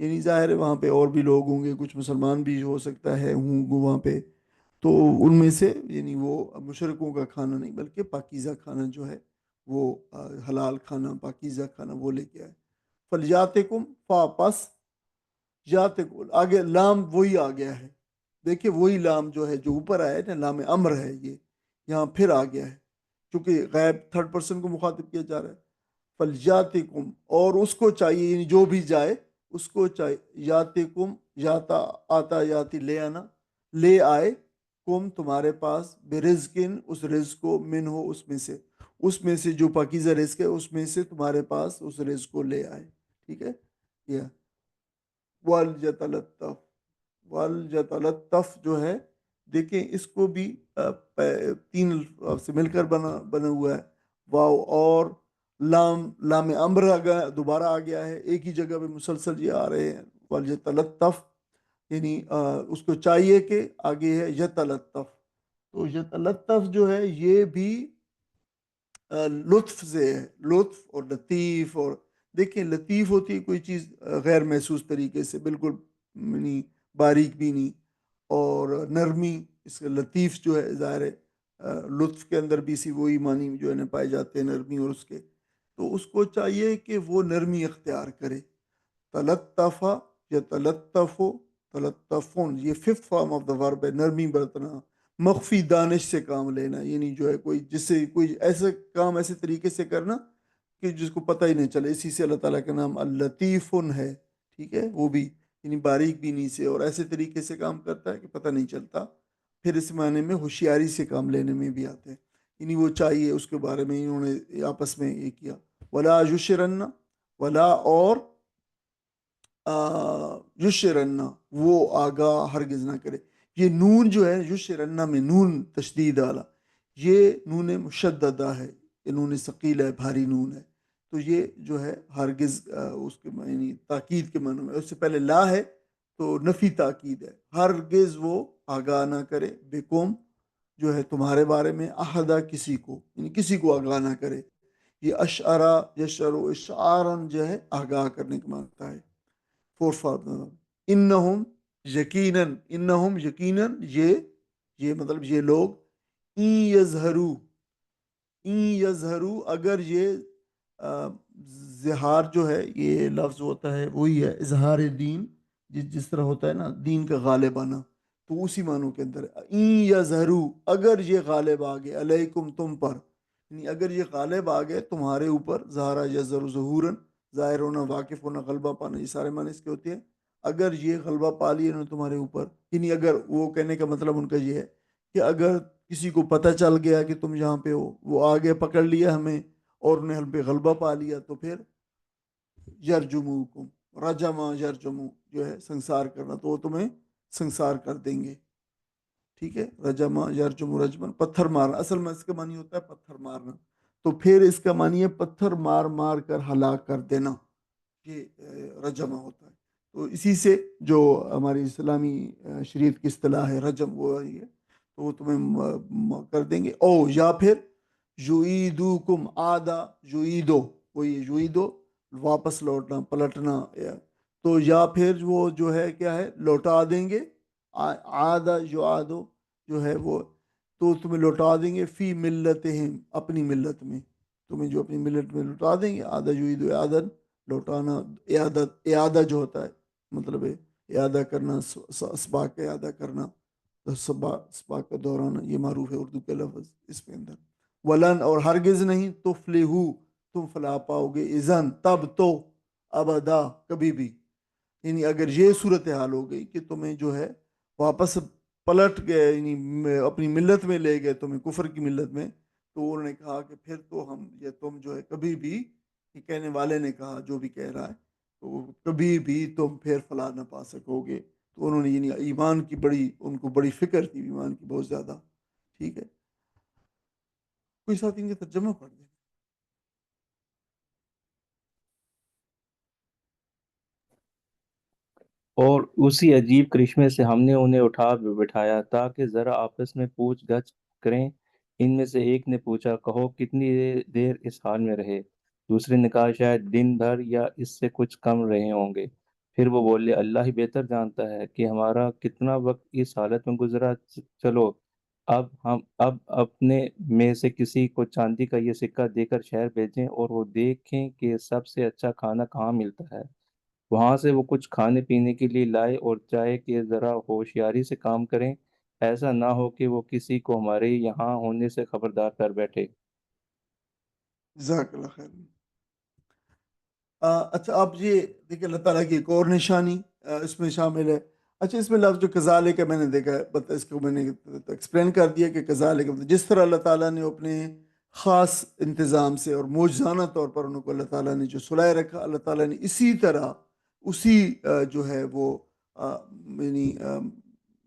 Speaker 1: یعنی ظاہر ہے وہاں پہ اور بھی لوگ ہوں گے، کچھ مسلمان بھی ہو سکتا ہے ہوں وہاں پہ، تو ان میں سے یعنی وہ مشرکوں کا کھانا نہیں بلکہ پاکیزہ کھانا جو ہے وہ حلال کھانا، پاکیزہ کھانا وہ لے کے آئے۔ فلیاتکم، فا پس، یاتکم، آگے لام وہی آ گیا ہے، دیکھیں وہی لام جو ہے جو اوپر آیا ہے نا، لام امر ہے، یہ یہاں پھر آ گیا ہے کیونکہ غیب تھرڈ پرسن کو مخاطب کیا جا رہا ہے۔ فلیاتکم، اور اس کو چاہیے، یعنی جو بھی جائے اس کو چاہیے، یاتکم، یاتا آتا، یاتی لے آنا، لے آئے، کم تمہارے پاس، بے رزقن اس رزق کو، من ہو اس میں سے جو پاکیزہ رزق ہے اس میں سے تمہارے پاس اس رزق کو لے آئے، ٹھیک ہے، یہ والجتلطف، والجتلطف جو ہے دیکھیں اس کو بھی تین سے مل کر بنا ہوا ہے، واو اور لام، لام امر دوبارہ آ گیا ہے، ایک ہی جگہ پہ مسلسل یہ آ رہے ہیں، والجتلطف، یعنی اس کو چاہیے کہ آگے ہے یتلطف، تو یتلطف جو ہے یہ بھی لطف سے ہے، لطف اور لطیف، اور دیکھیں لطیف ہوتی ہے کوئی چیز غیر محسوس طریقے سے بالکل، یعنی باریک بھی نہیں، اور نرمی، اس کا لطیف جو ہے ظاہر ہے لطف کے اندر بھی اسی وہی معنی جو ہے نا پائے جاتے ہیں، نرمی، اور اس کے تو اس کو چاہیے کہ وہ نرمی اختیار کرے، تلطفہ یا تلطف، تلطفون، یہ ففتھ فارم آف دا ورب ہے، نرمی برتنا، مخفی دانش سے کام لینا، یعنی جو ہے کوئی جس سے کوئی ایسا کام ایسے طریقے سے کرنا کہ جس کو پتہ ہی نہیں چلے، اسی سے اللہ تعالیٰ کا نام اللطیفن ہے، ٹھیک ہے، وہ بھی یعنی باریک بینی سے اور ایسے طریقے سے کام کرتا ہے کہ پتہ نہیں چلتا، پھر اس معنی میں ہوشیاری سے کام لینے میں بھی آتے ہیں، یعنی وہ چاہیے، اس کے بارے میں انہوں نے آپس میں یہ کیا، ولا یشرن، ولا اور یشرنا، وہ آگاہ ہرگز نہ کرے، یہ نون جو ہے یشرنا میں نون تشدید آلا، یہ نون مشددہ ہے، یہ نون ثقیل ہے، بھاری نون ہے، تو یہ جو ہے ہرگز اس کے معنی تاکید کے معنی میں، اس سے پہلے لا ہے، تو نفی تاکید ہے، ہرگز وہ آگاہ نہ کرے بکم جو ہے تمہارے بارے میں، احدہ کسی کو، یعنی کسی کو آگاہ نہ کرے. یہ اشعرا یشعر اشعارن جو ہے آگاہ کرنے کا مانتا ہے. فور فار انہم یقیناً، انہم یقیناً یہ مطلب یہ لوگ، این یظہرو، این یظہرو اگر یہ زہار جو ہے یہ لفظ ہوتا ہے وہی ہے اظہار دین، جس طرح ہوتا ہے نا دین کا غالب آنا، تو اسی معنوں کے اندر این یظہرو اگر یہ غالب آ گئے علیکم تم پر، یعنی اگر یہ غالب آ گئے تمہارے اوپر، ظہرا یظہر ظہورن ظاہر ہونا، واقف ہونا، غلبہ پانا، یہ سارے معنی اس کے ہوتے ہیں. اگر یہ غلبہ پا لیے انہوں نے تمہارے اوپر، یعنی اگر وہ کہنے کا مطلب ان کا یہ ہے کہ اگر کسی کو پتہ چل گیا کہ تم یہاں پہ ہو، وہ آگے پکڑ لیا ہمیں اور انہیں ہم پہ غلبہ پا لیا، تو پھر یرجموکم، رجما یرجمو جو ہے سنسار کرنا، تو وہ تمہیں سنسار کر دیں گے. ٹھیک ہے، رجما یرجم رجمن پتھر مارنا، اصل میں اس کا معنی ہوتا ہے پتھر مارنا، تو پھر اس کا معنی ہے پتھر مار مار کر ہلاک کر دینا، یہ رجمہ ہوتا ہے. تو اسی سے جو ہماری اسلامی شریعت کی اصطلاح ہے رجم، وہ ہے، تو وہ تمہیں کر دیں گے. او یا پھر یعیدوکم آدھا یعیدو، وہی یعیدو واپس لوٹنا، پلٹنا، تو یا پھر وہ جو ہے کیا ہے لوٹا دیں گے، آدھا یعادو جو ہے وہ، تو تمہیں لوٹا دیں گے فی ملتہم اپنی ملت میں، تمہیں جو اپنی ملت میں لوٹا دیں گے. آدھا یعیدو اعادن لوٹانا، اعادت اعادہ جو ہوتا ہے مطلب ہے اعادہ کرنا، اسباق کا اعادہ کرنا، اسباق کا دوران، یہ معروف ہے اردو کے لفظ اس میں اندر. ولن اور ہرگز نہیں، تفلحو تم فلاح پاؤ گے، اذن تب تو، ابدا کبھی بھی، یعنی اگر یہ صورتحال ہو گئی کہ تمہیں جو ہے واپس پلٹ گئے، یعنی اپنی ملت میں لے گئے تمہیں، کفر کی ملت میں، تو انہوں نے کہا کہ پھر تو ہم یا تم جو ہے کبھی بھی، یہ کہنے والے نے کہا جو بھی کہہ رہا ہے، تو کبھی بھی تم پھر فلاح نہ پا سکو گے. تو انہوں نے یعنی ایمان کی بڑی، ان کو بڑی فکر تھی ایمان کی بہت زیادہ. ٹھیک ہے، کوئی ساتھ ان کے ترجمہ پڑھ دیں.
Speaker 3: اور اسی عجیب کرشمے سے ہم نے انہیں اٹھا بٹھایا تاکہ ذرا آپس میں پوچھ گچھ کریں. ان میں سے ایک نے پوچھا، کہو کتنی دیر اس حال میں رہے؟ دوسرے نے کہا، شاید دن بھر یا اس سے کچھ کم رہے ہوں گے. پھر وہ بولے، اللہ ہی بہتر جانتا ہے کہ ہمارا کتنا وقت اس حالت میں گزرا. چلو اب اپنے میں سے کسی کو چاندی کا یہ سکہ دے کر شہر بھیجیں اور وہ دیکھیں کہ سب سے اچھا کھانا کہاں ملتا ہے. وہاں سے وہ کچھ کھانے پینے کے لیے لائے اور چاہے کہ ذرا ہوشیاری سے کام کریں، ایسا نہ ہو کہ وہ کسی کو ہمارے یہاں ہونے سے خبردار کر بیٹھے.
Speaker 1: جزاک اللہ خیر. اچھا آپ یہ دیکھیں اللہ تعالیٰ کی ایک اور نشانی اس میں شامل ہے. اچھا اس میں لفظ جو کذالک میں نے دیکھا ہے، اس کو میں نے ایکسپلین کر دیا کہ کذالک جس طرح اللہ تعالیٰ نے اپنے خاص انتظام سے اور موجزانہ طور پر ان کو اللہ تعالیٰ نے جو سلائے رکھا، اللہ تعالیٰ نے اسی طرح اسی جو ہے وہ یعنی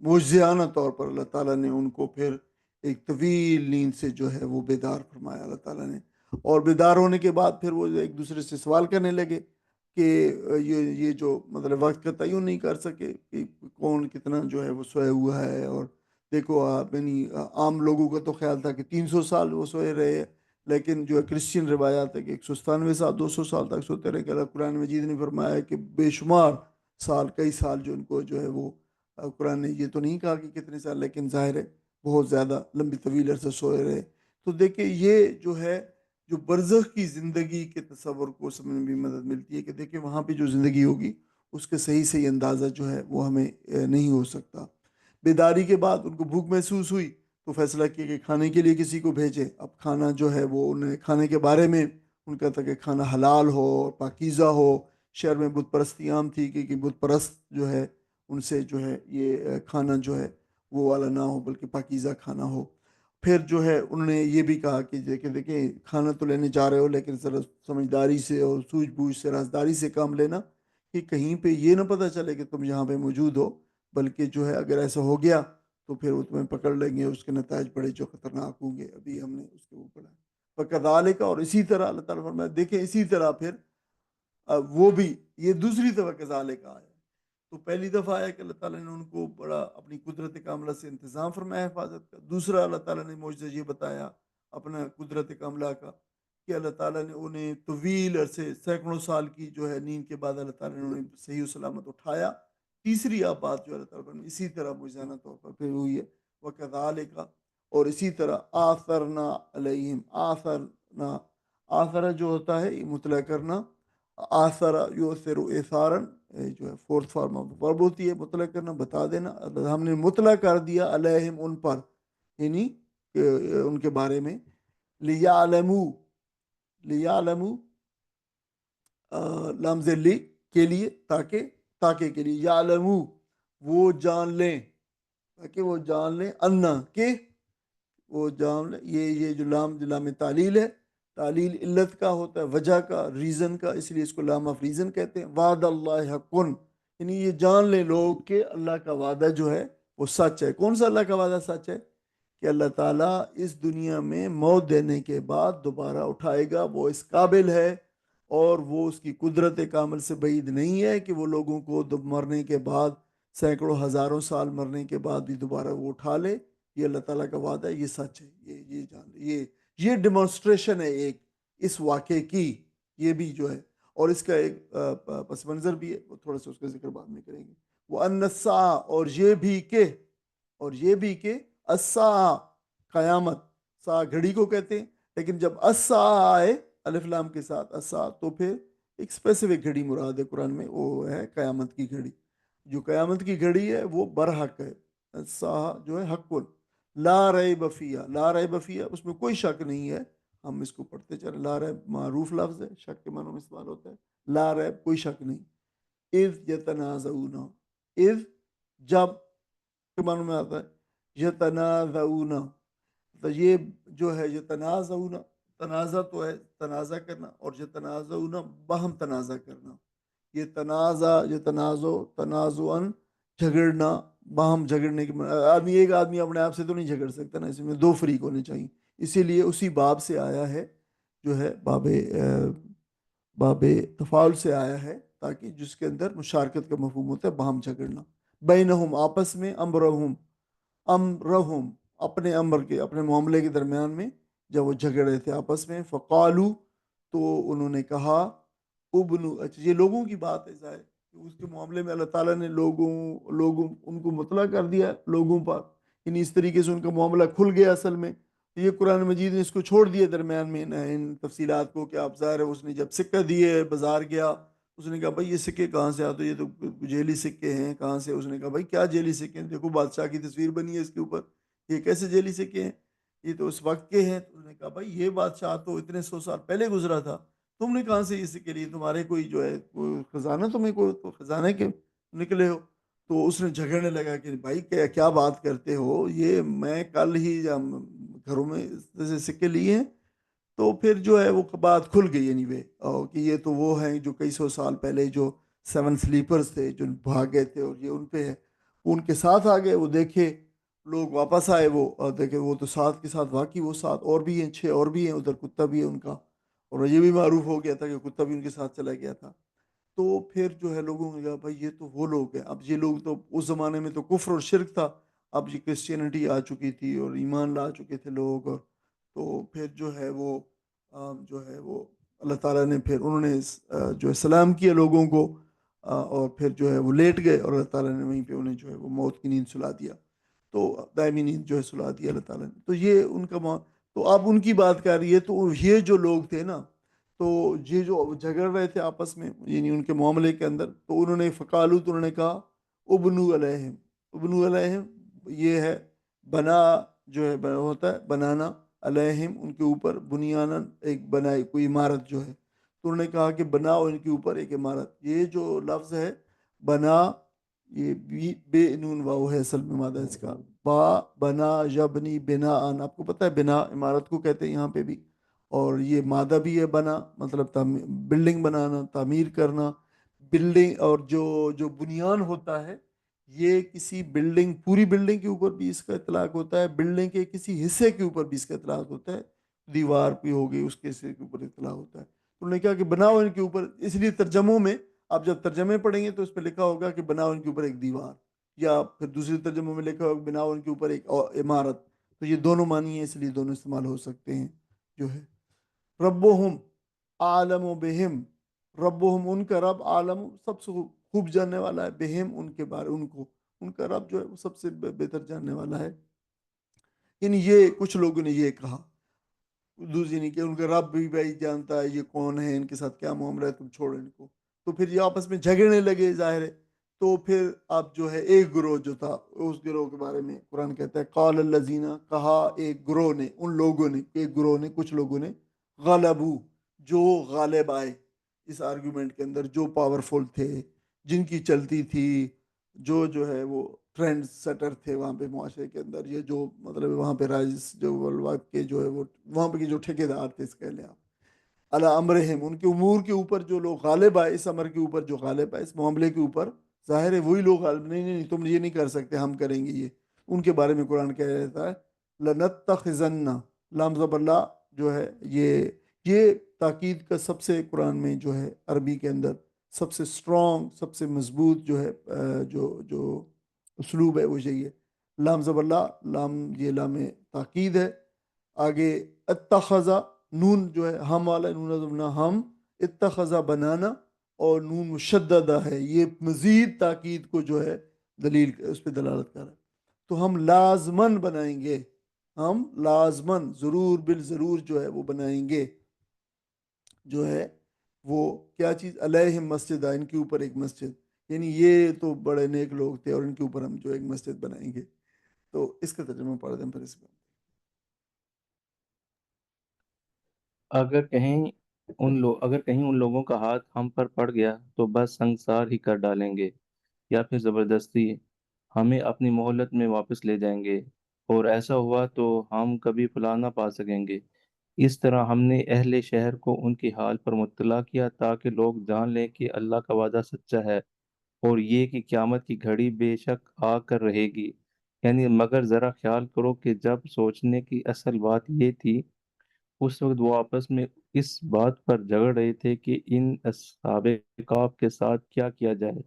Speaker 1: موجزانہ طور پر اللہ تعالیٰ نے ان کو پھر ایک طویل نیند سے جو ہے وہ بیدار فرمایا اللہ تعالیٰ نے. اور بیدار ہونے کے بعد پھر وہ ایک دوسرے سے سوال کرنے لگے کہ یہ جو مطلب وقت کا تعین نہیں کر سکے کہ کون کتنا جو ہے وہ سویا ہوا ہے. اور دیکھو آپ یعنی عام لوگوں کا تو خیال تھا کہ 300 سال وہ سوئے رہے، لیکن جو ہے کرسچین روایات ہے کہ 197 سال 200 سال تک سوتے رہے. کہ اللہ قرآن مجید نے فرمایا ہے کہ بے شمار سال، کئی سال جو ان کو جو ہے وہ، قرآن نے یہ تو نہیں کہا کہ کتنے سال، لیکن ظاہر ہے بہت زیادہ لمبی طویل عرصہ سوئے رہے. تو دیکھیں یہ جو ہے جو برزخ کی زندگی کے تصور کو سمجھنے میں بھی مدد ملتی ہے کہ دیکھیں وہاں پہ جو زندگی ہوگی اس کے صحیح صحیح اندازہ جو ہے وہ ہمیں نہیں ہو سکتا. بیداری کے بعد ان کو بھوک محسوس ہوئی تو فیصلہ کیا کہ کھانے کے لیے کسی کو بھیجے. اب کھانا جو ہے وہ انہیں کھانے کے بارے میں ان کا تھا کہ کھانا حلال ہو، پاکیزہ ہو. شہر میں بت پرستی عام تھی کہ بت پرست جو ہے ان سے جو ہے یہ کھانا جو ہے وہ والا نہ ہو بلکہ پاکیزہ کھانا ہو. پھر جو ہے انہوں نے یہ بھی کہا کہ دیکھیں کھانا تو لینے جا رہے ہو لیکن ذرا سمجھداری سے اور سوجھ بوجھ سے رازداری سے کام لینا کہ کہیں پہ یہ نہ پتہ چلے کہ تم یہاں پہ موجود ہو، بلکہ جو ہے اگر ایسا ہو گیا تو پھر وہ تمہیں پکڑ لیں گے، اس کے نتائج بڑے جو خطرناک ہوں گے. ابھی ہم نے اس کے اوپر پڑھا فَكَذَلِكَ، اور اسی طرح اللہ تعالیٰ فرمایا دیکھیں اسی طرح پھر وہ بھی یہ دوسری طرح کذالک آیا تو پہلی دفعہ آیا کہ اللہ تعالیٰ نے ان کو بڑا اپنی قدرت کاملہ سے انتظام فرمایا حفاظت کا. دوسرا اللہ تعالیٰ نے معجزہ یہ بتایا اپنا قدرت کاملہ کا کہ اللہ تعالیٰ نے انہیں طویل عرصے سینکڑوں سال کی جو ہے نیند کے بعد اللہ تعالیٰ نے انہیں صحیح و سلامت اٹھایا. تیسری آپ بات جو اللہ تعالیٰ نے اسی طرح معجزانہ طور پر پھر ہوئی ہے وَكَذَلِكَ. اور اسی طرح آثرنا علیہم. آثر جو ہوتا ہے یہ مطلع کرنا. آثر یؤثر ایثارن جو ہے فورتھ فارم آف ورب ہوتی ہے مطلع کرنا بتا دینا. ہم نے مطلع کر دیا علیہم ان پر یعنی ان کے بارے میں لیعلموا لام لی کے لیے تاکہ کے لیے یعلموا وہ جان لیں تاکہ وہ جان لیں انا کہ وہ جان لیں. یہ جو لام تعلیل ہے تعلیل علت کا ہوتا ہے وجہ کا ریزن کا اس لیے اس کو لام آف ریزن کہتے ہیں. وعد اللہ حقن یعنی یہ جان لیں لوگ کہ اللہ کا وعدہ جو ہے وہ سچ ہے. کون سا اللہ کا وعدہ سچ ہے؟ کہ اللہ تعالیٰ اس دنیا میں موت دینے کے بعد دوبارہ اٹھائے گا. وہ اس قابل ہے اور وہ اس کی قدرت کامل سے بعید نہیں ہے کہ وہ لوگوں کو مرنے کے بعد سینکڑوں ہزاروں سال مرنے کے بعد بھی دوبارہ وہ اٹھا لے. یہ اللہ تعالیٰ کا وعدہ ہے یہ سچ ہے. یہ جان لے یہ ڈیمانسٹریشن ہے ایک اس واقعے کی. یہ بھی جو ہے اور اس کا ایک پس منظر بھی ہے وہ تھوڑا سا اس کا ذکر بعد میں کریں گے. وہ الساعہ اور یہ بھی کہ الساعہ قیامت. سا گھڑی کو کہتے ہیں لیکن جب الساعہ آئے الف لام کے ساتھ الساعہ تو پھر ایک اسپیسیفک گھڑی مراد ہے قرآن میں وہ ہے قیامت کی گھڑی. جو قیامت کی گھڑی ہے وہ برحق ہے. الساعہ جو ہے حق لا ریب فیہا. لا ریب فیہا اس میں کوئی شک نہیں ہے. ہم اس کو پڑھتے چلیں. لا ریب معروف لفظ ہے شک کے معنوں میں استعمال ہوتا ہے. لا ریب کوئی شک نہیں. اذ یتنازعون اذ جب کے معنوں میں آتا ہے یتنازعون. تو یہ جو ہے یتنازعون تنازع تو ہے تنازع کرنا اور یتنازعون باہم تنازع کرنا. یہ تنازعن جھگڑنا باہم جھگڑنے کی ایک آدمی اپنے آپ سے تو نہیں جھگڑ سکتا نا. اس میں دو فریق ہونے چاہیے. اسی لیے اسی باب سے آیا ہے جو ہے باب تفاعل سے آیا ہے تاکہ جس کے اندر مشارکت کا مفہوم ہوتا ہے باہم جھگڑنا. بینہم آپس میں امرہم اپنے امر کے اپنے معاملے کے درمیان میں جب وہ جھگڑ رہے تھے آپس میں. فقالو تو انہوں نے کہا ابنو. اچھا یہ لوگوں کی بات ہے ظاہر اس کے معاملے میں اللہ تعالیٰ نے لوگوں ان کو مطلع کر دیا لوگوں پر. یعنی اس طریقے سے ان کا معاملہ کھل گیا اصل میں. یہ قرآن مجید نے اس کو چھوڑ دیا درمیان میں ان تفصیلات کو کہ آپ ظاہر ہے اس نے جب سکہ دیے بازار گیا اس نے کہا بھائی یہ سکے کہاں سے آتے یہ تو جیلی سکے ہیں کہاں سے. اس نے کہا بھائی کیا جیلی سکے ہیں دیکھو بادشاہ کی تصویر بنی ہے اس کے اوپر یہ کیسے جیلی سکے ہیں یہ تو اس وقت کے ہیں. تو اس نے کہا بھائی یہ بادشاہ تو اتنے 100 سال پہلے گزرا تھا تم نے کہاں سے یہ سکے لیے تمہارے کوئی جو ہے کوئی خزانہ تمہیں کوئی تو خزانے کے نکلے ہو. تو اس نے جھگڑنے لگا کہ بھائی کیا بات کرتے ہو یہ میں کل ہی گھروں میں سکے لیے ہیں. تو پھر جو ہے وہ بات کھل گئی اینی وے کہ یہ تو وہ ہیں جو کئی 100 سال پہلے جو 7 سلیپرز تھے جو بھاگ گئے تھے اور یہ ان پہ ہے ان کے ساتھ آ گئے. وہ دیکھے لوگ واپس آئے وہ دیکھے وہ تو 7 کے ساتھ واقعی وہ 7 اور بھی ہیں 6 اور بھی ہیں ادھر کتا بھی ہے ان کا اور یہ بھی معروف ہو گیا تھا کہ کتا بھی ان کے ساتھ چلا گیا تھا. تو پھر جو ہے لوگوں نے کہا بھائی یہ تو وہ لوگ ہیں. اب یہ لوگ تو اس زمانے میں تو کفر اور شرک تھا. اب یہ کرسچینٹی آ چکی تھی اور ایمان لا چکے تھے لوگ. اور تو پھر جو ہے وہ اللہ تعالیٰ نے پھر انہوں نے جو ہے سلام کیا لوگوں کو اور پھر جو ہے وہ لیٹ گئے اور اللہ تعالیٰ نے وہیں پہ انہیں جو ہے وہ موت کی نیند سلا دیا. تو دائمی نیند جو ہے سلا دیا اللہ تعالیٰ نے. تو یہ ان کا تو آپ ان کی بات کر رہی ہے. تو یہ جو لوگ تھے نا تو یہ جو جھگڑ رہے تھے آپس میں یعنی ان کے معاملے کے اندر تو انہوں نے فقالو تو انہوں نے کہا ابنو علیہم یہ ہے بنا جو ہے ہوتا ہے بنانا علیہم ان کے اوپر بنیانا ایک بنائی کوئی عمارت جو ہے. تو انہوں نے کہا کہ بناؤ ان کے اوپر ایک عمارت. یہ جو لفظ ہے بنا یہ بے نون واو ہے اصل میں مادہ اس کا با بنا یبنی بنا ان. آپ کو پتہ ہے بنا عمارت کو کہتے ہیں یہاں پہ بھی اور یہ مادہ بھی ہے بنا مطلب بلڈنگ بنانا تعمیر کرنا. بلڈنگ اور جو بنیان ہوتا ہے یہ کسی بلڈنگ پوری بلڈنگ کے اوپر بھی اس کا اطلاق ہوتا ہے. بلڈنگ کے کسی حصے کے اوپر بھی اس کا اطلاق ہوتا ہے. دیوار بھی ہوگی اس کے حصے کے اوپر اطلاق ہوتا ہے. تو انہوں نے کہا کہ بناؤ ان کے اوپر. اس لیے ترجموں میں آپ جب ترجمے پڑھیں گے تو اس پہ لکھا ہوگا کہ بناؤ ان کے اوپر ایک دیوار، یا پھر دوسری ترجموں میں لکھا ہوگا بناؤ ان کے اوپر ایک عمارت. تو یہ دونوں معنی ہیں، اس لیے دونوں استعمال ہو سکتے ہیں جو ہے. ربہم عالم بہم، ربہم ان کا رب، عالم سب سے خوب جاننے والا ہے، بہم ان کے بارے، ان کو، ان کا رب جو ہے وہ سب سے بہتر جاننے والا ہے. یعنی یہ کچھ لوگوں نے یہ کہا، دوسری نہیں کہ ان کا رب بھی بھائی جانتا ہے یہ کون ہے، ان کے ساتھ کیا معاملہ ہے، تم چھوڑو ان کو. تو پھر یہ آپس میں جھگڑنے لگے ظاہر ہے. تو پھر اب جو ہے ایک گروہ جو تھا، اس گروہ کے بارے میں قرآن کہتا ہے قال الذین، کہا ایک گروہ نے، ان لوگوں نے، ایک گروہ نے، کچھ لوگوں نے، غلبو جو غالب آئے اس آرگیومنٹ کے اندر، جو پاورفل تھے، جن کی چلتی تھی، جو ہے وہ ٹرینڈ سیٹر تھے وہاں پہ معاشرے کے اندر، یہ جو مطلب وہاں پہ رائز جو وقت کے جو ہے وہ وہاں پہ جو ٹھیکیدار تھے، اس کہہ لیں آپ، علی امرہم ان کے امور کے اوپر جو لوگ غالب آئے، اس امر کے اوپر جو غالب آئے، اس معاملے کے اوپر، ظاہر ہے وہی لوگ غالب، نہیں نہیں نہیں تم یہ نہیں کر سکتے، ہم کریں گے یہ. ان کے بارے میں قرآن کہہ رہتا ہے لنتخذن، لام زبر لا جو ہے یہ تاکید کا سب سے قرآن میں جو ہے عربی کے اندر سب سے اسٹرانگ، سب سے مضبوط جو ہے جو اسلوب ہے وہ یہی ہے. لام زبر لا، لام یہ لام تاکید ہے. آگے اتخذا، نون جو ہے ہم والا، نون زبنا ہم، اتخذا بنانا، اور نون مشددہ ہے، یہ مزید تاکید کو جو ہے دلیل اس پہ دلالت کر رہا ہے. تو ہم لازمن بنائیں گے، ہم لازمن ضرور بالضرور جو ہے وہ بنائیں گے جو ہے وہ کیا چیز، علیہم مسجد، ان کے اوپر ایک مسجد. یعنی یہ تو بڑے نیک لوگ تھے اور ان کے اوپر ہم جو ایک مسجد بنائیں گے. تو اس کا ترجمہ پڑھ دیں پھر اس میں.
Speaker 3: اگر کہیں ان لوگوں کا ہاتھ ہم پر پڑ گیا تو بس سنگسار ہی کر ڈالیں گے، یا پھر زبردستی ہمیں اپنی مہلت میں واپس لے جائیں گے، اور ایسا ہوا تو ہم کبھی پلا نہ پا سکیں گے. اس طرح ہم نے اہل شہر کو ان کی حال پر مطلع کیا تاکہ لوگ جان لیں کہ اللہ کا وعدہ سچا ہے، اور یہ کہ قیامت کی گھڑی بے شک آ کر رہے گی. یعنی مگر ذرا خیال کرو کہ جب سوچنے کی اصل بات یہ تھی، اس وقت وہ آپس میں اس بات پر جھگڑ رہے تھے کہ ان اصحاب کہف کے ساتھ کیا کیا جائے.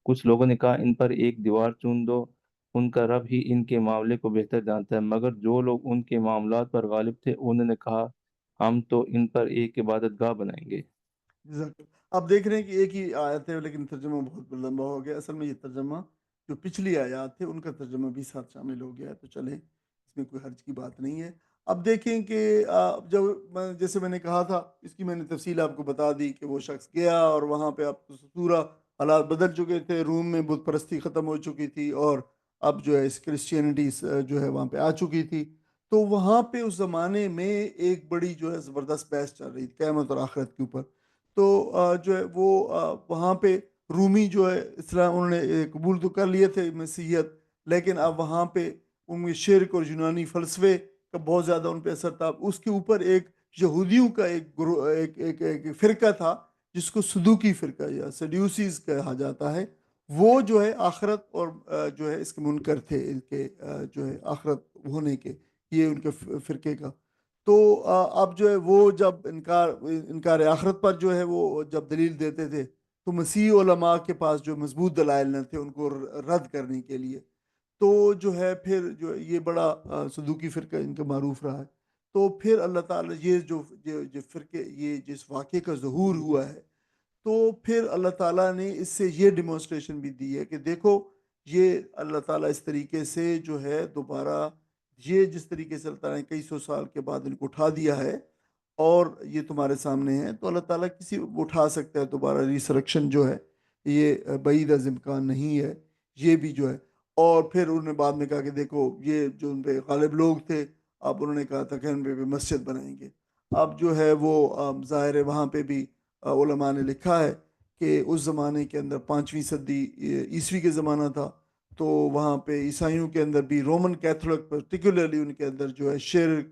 Speaker 3: کچھ لوگوں نے کہا ان پر ایک دیوار چن دو، ان کا رب ہی ان کے معاملے کو بہتر جانتا ہے. مگر جو لوگ ان کے معاملات پر غالب تھے انہوں نے کہا ہم تو ان پر ایک عبادت گاہ بنائیں گے.
Speaker 1: جزاک اللہ. آپ دیکھ رہے ہیں کہ ایک ہی آیت ہے لیکن ترجمہ بہت لمبا ہو گیا. اصل میں یہ ترجمہ جو پچھلی آیات تھے ان کا ترجمہ بھی ساتھ شامل ہو گیا ہے، تو چلیں اس میں کوئی حرج کی بات نہیں ہے. اب دیکھیں کہ جب جیسے میں نے کہا تھا، اس کی میں نے تفصیل آپ کو بتا دی کہ وہ شخص گیا اور وہاں پہ اب پورا حالات بدل چکے تھے، روم میں بت پرستی ختم ہو چکی تھی، اور اب جو ہے اس کرسچینٹی جو ہے وہاں پہ آ چکی تھی. تو وہاں پہ اس زمانے میں ایک بڑی جو ہے زبردست بحث چل رہی تھی قیامت اور آخرت کے اوپر. تو جو ہے وہ وہاں پہ رومی جو ہے اسلام انہوں نے قبول تو کر لیے تھے مسیحیت، لیکن اب وہاں پہ ان میں شرک اور یونانی فلسفے کا بہت زیادہ ان پہ اثر تھا. اس کے اوپر ایک یہودیوں کا ایک گروہ، ایک فرقہ تھا جس کو صدوقی فرقہ یا سیڈیوسیز کہا جاتا ہے. وہ جو ہے آخرت اور جو ہے اس کے منکر تھے، ان کے جو ہے آخرت ہونے کے، یہ ان کے فرقے کا. تو اب جو ہے وہ جب انکار آخرت پر جو ہے وہ جب دلیل دیتے تھے، تو مسیح علماء کے پاس جو مضبوط دلائل نہ تھے ان کو رد کرنے کے لیے. تو جو ہے پھر جو یہ بڑا صدوقی فرقہ ان کا معروف رہا ہے. تو پھر اللہ تعالیٰ یہ جو فرقے، یہ جس واقعے کا ظہور ہوا ہے، تو پھر اللہ تعالیٰ نے اس سے یہ ڈیمونسٹریشن بھی دی ہے کہ دیکھو، یہ اللہ تعالیٰ اس طریقے سے جو ہے دوبارہ، یہ جس طریقے سے اللہ تعالیٰ نے کئی سو سال کے بعد ان کو اٹھا دیا ہے اور یہ تمہارے سامنے ہے، تو اللہ تعالیٰ کسی کو اٹھا سکتا ہے دوبارہ. ریسرکشن جو ہے یہ بعید از امکان نہیں ہے، یہ بھی جو ہے. اور پھر انہوں نے بعد میں کہا کہ دیکھو یہ جو ان پہ غالب لوگ تھے، اب انہوں نے کہا تھا کہ ان پہ بھی مسجد بنائیں گے. اب جو ہے وہ ظاہر ہے وہاں پہ بھی علماء نے لکھا ہے کہ اس زمانے کے اندر 5ویں صدی عیسوی کے زمانہ تھا. تو وہاں پہ عیسائیوں کے اندر بھی، رومن کیتھولک پرٹیکولرلی، ان کے اندر جو ہے شرک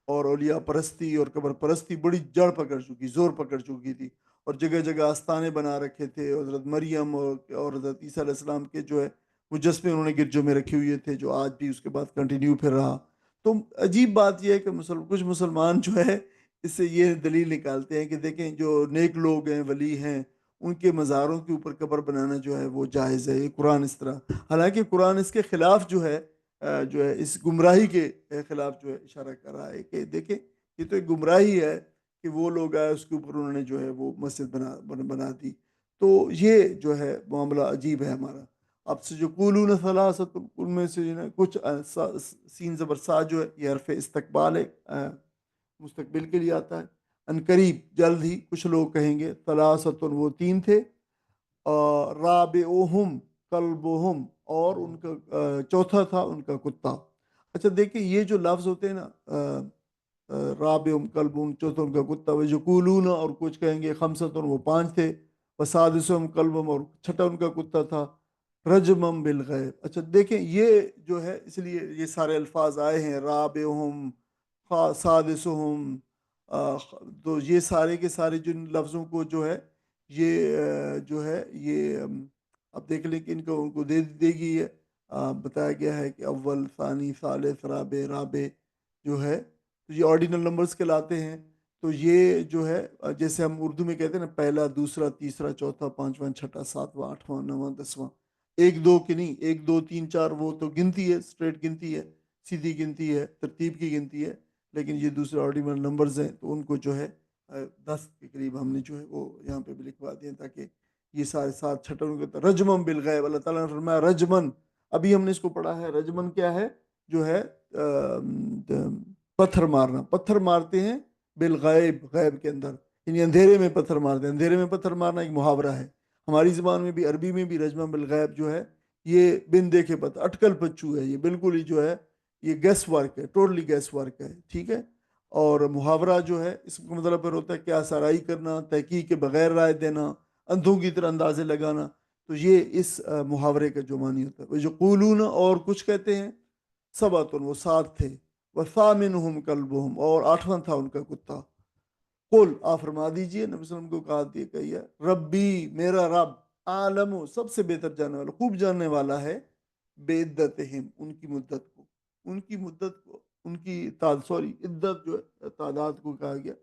Speaker 1: اور اولیاء پرستی اور قبر پرستی بڑی جڑ پکڑ چکی، زور پکڑ چکی تھی، اور جگہ جگہ آستانے بنا رکھے تھے. حضرت مریم اور حضرت عیسیٰ علیہ السلام کے جو ہے مجسمے انہوں نے گرجوں میں رکھے ہوئے تھے، جو آج بھی اس کے بعد کنٹینیو پھر رہا. تو عجیب بات یہ ہے کہ کچھ مسلمان جو ہے اس سے یہ دلیل نکالتے ہیں کہ دیکھیں جو نیک لوگ ہیں، ولی ہیں، ان کے مزاروں کے اوپر قبر بنانا جو ہے وہ جائز ہے. یہ قرآن اس طرح، حالانکہ قرآن اس کے خلاف جو ہے اس گمراہی کے خلاف جو ہے اشارہ کر رہا ہے کہ دیکھیں یہ تو ایک گمراہی ہے کہ وہ لوگ آئے اس کے اوپر انہوں نے جو ہے وہ مسجد بنا دی. تو یہ جو ہے معاملہ عجیب ہے ہمارا. اب سے جو قولون ثلاثت، ان میں سے کچھ سین زبر سا جو ہے یہ حرف استقبال ہے، مستقبل کے لیے آتا ہے. ان قریب جلد ہی کچھ لوگ کہیں گے ثلاثت، وہ تین تھے. رابعہم کلبہم، اور ان کا چوتھا تھا ان کا کتا. اچھا دیکھیں یہ جو لفظ ہوتے ہیں نا، رابعہم کلبہم، چوتھا ان کا کتا، وہ جو قولون، اور کچھ کہیں گے خمسۃ، وہ پانچ تھے. وسادسہم کلبہم، اور چھٹا ان کا کتا تھا. رجمم بالغیب. اچھا دیکھیں یہ جو ہے اس لیے یہ سارے الفاظ آئے ہیں، رابعہم، سادسہم. تو یہ سارے کے سارے جن لفظوں کو جو ہے یہ جو ہے یہ اب دیکھ لیں کہ ان کو دے گی ہے. بتایا گیا ہے کہ اول، ثانی، ثالث، رابع جو ہے تو یہ آرڈینل نمبرز کہلاتے ہیں. تو یہ جو ہے جیسے ہم اردو میں کہتے ہیں نا، پہلا، دوسرا، تیسرا، چوتھا، پانچواں، چھٹا، ساتواں، آٹھواں، نواں، دسواں. ایک دو کی نہیں، ایک دو تین چار وہ تو گنتی ہے، اسٹریٹ گنتی ہے، سیدھی گنتی ہے، ترتیب کی گنتی ہے. لیکن یہ دوسرے آرڈینل نمبرز ہیں تو ان کو جو ہے 10 کے قریب ہم نے جو ہے وہ یہاں پہ بھی لکھوا دیے تاکہ یہ سارے ساتھ چھٹوں کے. رجمن بالغیب، اللہ تعالیٰ نے فرمایا رجمن. ابھی ہم نے اس کو پڑھا ہے. رجمن کیا ہے؟ جو ہے پتھر مارنا. پتھر مارتے ہیں بالغیب، غیب کے اندر، یعنی اندھیرے میں پتھر مارتے ہیں. اندھیرے میں پتھر مارنا ایک محاورہ ہے ہماری زبان میں بھی، عربی میں بھی. رجمن بالغیب جو ہے یہ بن دیکھے پتھر، اٹکل پچو ہے یہ، بالکل ہی جو ہے یہ گیس ورک ہے، ٹوٹلی گیس ورک ہے. ٹھیک ہے. اور محاورہ جو ہے اس کا مطلب پھر ہوتا ہے کیا سرائی کرنا، تحقیق کے بغیر رائے دینا، اندھوں کی طرح اندازے لگانا. تو یہ اس محاورے کا جو معنی ہوتا ہے. وہ جو قولون، اور کچھ کہتے ہیں سباتن، وہ سات تھے. وثامنہم کلبہم، اور آٹھواں تھا ان کا کتا. قل، آپ فرما دیجئے، نبی صلی اللہ علیہ وسلم کو کہا دیا کہیے، ربی، میرا رب، عالم، سب سے بہتر جاننے والا، خوب جاننے والا ہے، بعدتہم، ان کی مدت کو، ان کی مدت کو، ان کی سوری عدت جو ہے تعداد کو کہا گیا.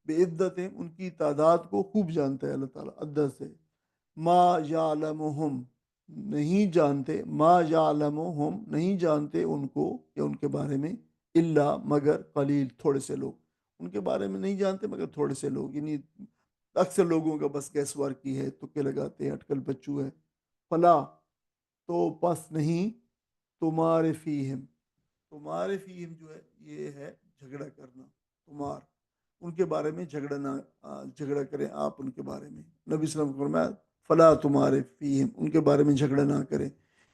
Speaker 1: بعدتہم، ان کی تعداد کو خوب جانتا ہے اللہ تعالیٰ. عدت سے ما یعلمہم، نہیں جانتے، ما یعلمہم، نہیں جانتے ان کو یا ان کے بارے میں، الا، مگر، قلیل، تھوڑے سے لوگ. ان کے بارے میں نہیں جانتے مگر تھوڑے سے لوگ، یعنی اکثر لوگوں کا بس گیس وار کی ہے، تکے لگاتے ہیں، اٹکل بچو ہے. فلا، تو پس نہیں، تمہارے فیہم، تمہارے فیہم جو ہے یہ ہے جھگڑا کرنا. تمہار، ان کے بارے میں جھگڑا کریں آپ ان کے بارے میں. نبی صلی اللہ علیہ وسلم کو فرمایا فلا تمہارے فیہم، ان کے بارے میں جھگڑا نہ کریں.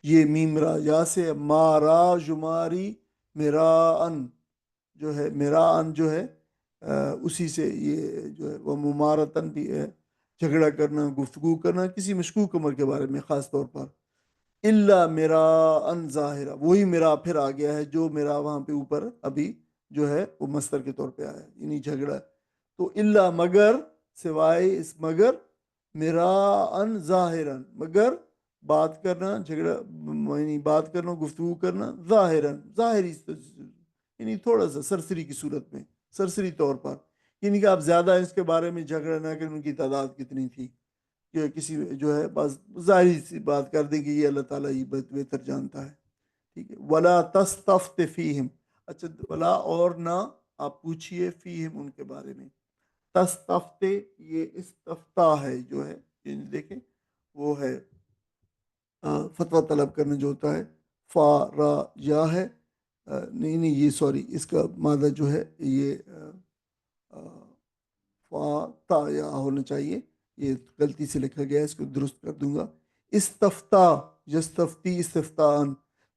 Speaker 1: یہ میم را یا سے مارا جماری، میرا ان جو ہے، میرا ان جو ہے اسی سے یہ جو ہے وہ ممارتن بھی ہے، جھگڑا کرنا، گفتگو کرنا کسی مشکوک عمر کے بارے میں خاص طور پر. اللہ میرا ان ظاہرہ، وہی میرا پھر آ گیا ہے جو میرا وہاں پہ اوپر ابھی جو ہے وہ مصدر کے طور پہ آیا ہے، یعنی جھگڑا. تو اللہ، مگر، سوائے اس، مگر، میرا ان ظاہرن، مگر بات کرنا، جھگڑا یعنی بات کرنا، گفتگو کرنا، ظاہرن، ظاہری، یعنی تھوڑا سا سرسری کی صورت میں، سرسری طور پر، یعنی کہ آپ زیادہ اس کے بارے میں جھگڑا نہ کریں ان کی تعداد کتنی تھی، کہ کسی جو ہے بس ظاہری سی بات کر دیں کہ یہ اللہ تعالیٰ ہی بہتر جانتا ہے. ٹھیک ہے. ولا تستفت فیہم، اچھا، ولا، اور نہ آپ پوچھئے، فیہم، ان کے بارے میں. تستفت، یہ استفتا ہے جو ہے، یعنی دیکھیں وہ ہے فتویٰ طلب کرنا جو ہوتا ہے. فا، را، یا ہے، نہیں یہ سوری، اس کا مادہ جو ہے یہ فا، تا، یا ہونا چاہیے، یہ غلطی سے لکھا گیا ہے، اس کو درست کر دوں گا. استفتا، یستفتی، استفتان.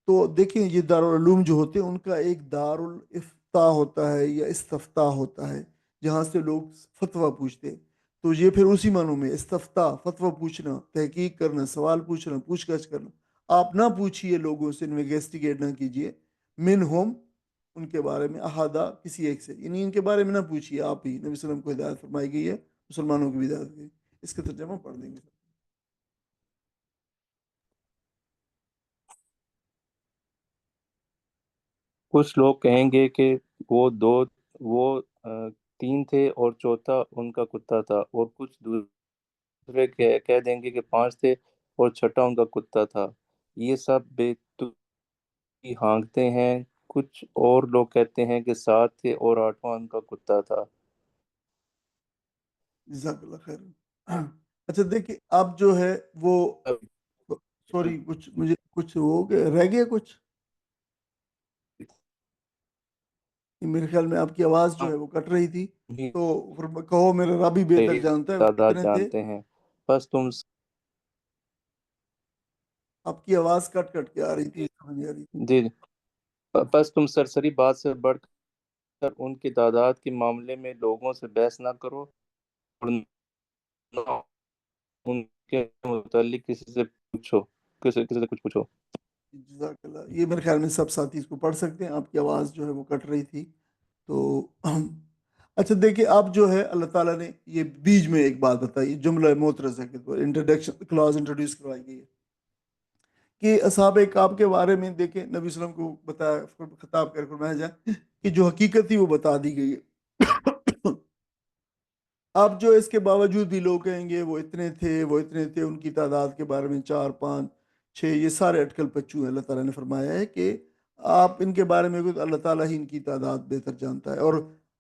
Speaker 1: تو دیکھیں یہ دارالعلوم جو ہوتے ہیں ان کا ایک دارالافتاء ہوتا ہے یا استفتا ہوتا ہے، جہاں سے لوگ فتویٰ پوچھتے ہیں. تو یہ پھر اسی معنوں میں استفتا، فتویٰ پوچھنا، تحقیق کرنا، سوال پوچھنا، پوچھ گچھ کرنا. آپ نہ پوچھئے لوگوں سے، انویسٹیگیٹ نہ کیجئے، منہم، ان کے بارے میں، احدہ، کسی ایک سے، یعنی ان کے بارے میں نہ پوچھیے آپ ہی. نبی صلی اللہ علیہ وسلم کو ہدایت فرمائی گئی ہے، مسلمانوں کی بھی ہدایت گئی. اس کا ترجمہ پڑھ دیں گے.
Speaker 3: کچھ لوگ کہیں گے کہ وہ تین تھے اور چوتھا ان کا کتا تھا، اور کچھ دوسرے کہہ دیں گے کہ 5 تھے اور چھٹا ان کا کتا تھا۔ یہ سب بے تکی ہانکتے ہیں۔ کچھ اور لوگ کہتے ہیں کہ 7 تھے اور 8واں ان کا کتا تھا۔
Speaker 1: جزاک اللہ خیر۔ اچھا دیکھیں اب جو ہے وہ، سوری کچھ مجھے کچھ ہو گیا، رہ گیا کچھ، میرے خیال میں آپ کی آواز جو ہے وہ کٹ رہی تھی، تو پھر کہو میرا رب ہی بہتر جانتا ہے وہ
Speaker 3: تعداد
Speaker 1: کتنے تھے۔
Speaker 3: جانتے ہیں، بس تم
Speaker 1: آپ کی آواز کٹ کٹ کے آ رہی تھی، سمجھ نہیں آ رہی تھی۔
Speaker 3: جی بس تم سرسری بات سے بڑھ کر ان کی تعداد کے معاملے میں لوگوں سے بحث نہ کرو، اور نہ ان کے متعلق کسی سے پوچھو، کسی سے کچھ پوچھو۔
Speaker 1: جزاک اللہ، یہ میرے خیال میں سب ساتھی اس کو پڑھ سکتے ہیں، آپ کی آواز جو ہے وہ کٹ رہی تھی تو اچھا دیکھیں اب جو ہے اللہ تعالیٰ نے یہ بیچ میں ایک بات بتائی، جملہ معترض ہے کہ انٹروڈکشن کلاز انٹروڈیوس کروائی گئی ہے کہ اصحاب کعب کے بارے میں دیکھیں نبی صلی اللہ علیہ وسلم کو بتایا، خطاب کر فرمایا جائے کہ جو حقیقت تھی وہ بتا دی گئی ہے۔ اب جو اس کے باوجود بھی لوگ کہیں گے وہ اتنے تھے وہ اتنے تھے، ان کی تعداد کے بارے میں 4 5 6 یہ سارے اٹکل پچو ہیں۔ اللہ تعالیٰ نے فرمایا ہے کہ آپ ان کے بارے میں کوئی، اللہ تعالیٰ ہی ان کی تعداد بہتر جانتا ہے، اور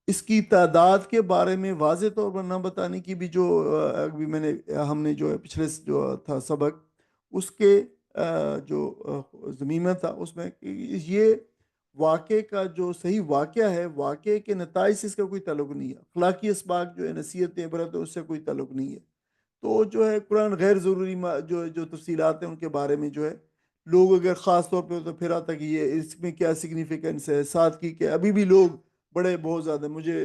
Speaker 1: اس کی تعداد کے بارے میں واضح طور پر نہ بتانے کی بھی جو ابھی ہم نے جو ہے پچھلے جو تھا سبق اس کے جو ضمیمہ تھا اس میں یہ واقعے کا جو صحیح واقعہ ہے، واقعے کے نتائج سے اس کا کوئی تعلق نہیں ہے، اخلاقی اسباق جو ہے، نصیحتیں عبرت اس سے کوئی تعلق نہیں ہے۔ تو جو ہے قرآن غیر ضروری جو تفصیلات ہیں ان کے بارے میں جو ہے لوگ اگر خاص طور پہ تو پھر آتا کہ یہ اس میں کیا سگنیفیکنس ہے، سات کی کہ ابھی بھی لوگ بڑے بہت زیادہ، مجھے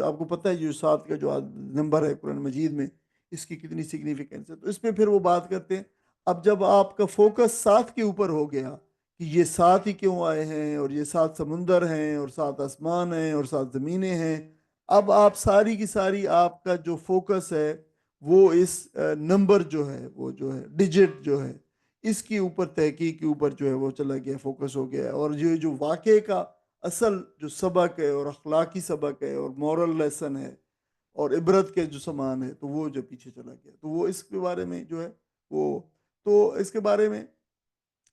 Speaker 1: آپ کو پتہ ہے جو 7 کا جو نمبر ہے قرآن مجید میں اس کی کتنی سگنیفیکنس ہے، تو اس پہ پھر وہ بات کرتے ہیں۔ اب جب آپ کا فوکس 7 کے اوپر ہو گیا کہ یہ 7 ہی کیوں آئے ہیں، اور یہ 7 سمندر ہیں اور 7 آسمان ہیں اور 7 زمینیں ہیں، اب آپ ساری کی ساری آپ کا جو فوکس ہے وہ اس نمبر جو ہے، وہ جو ہے ڈیجٹ جو ہے اس کے اوپر، تحقیق کے اوپر جو ہے وہ چلا گیا، فوکس ہو گیا، اور یہ جو واقعے کا اصل جو سبق ہے اور اخلاقی سبق ہے اور مورل لیسن ہے اور عبرت کے جو سامان ہے تو وہ جو پیچھے چلا گیا، تو وہ اس کے بارے میں جو ہے وہ، تو اس کے بارے میں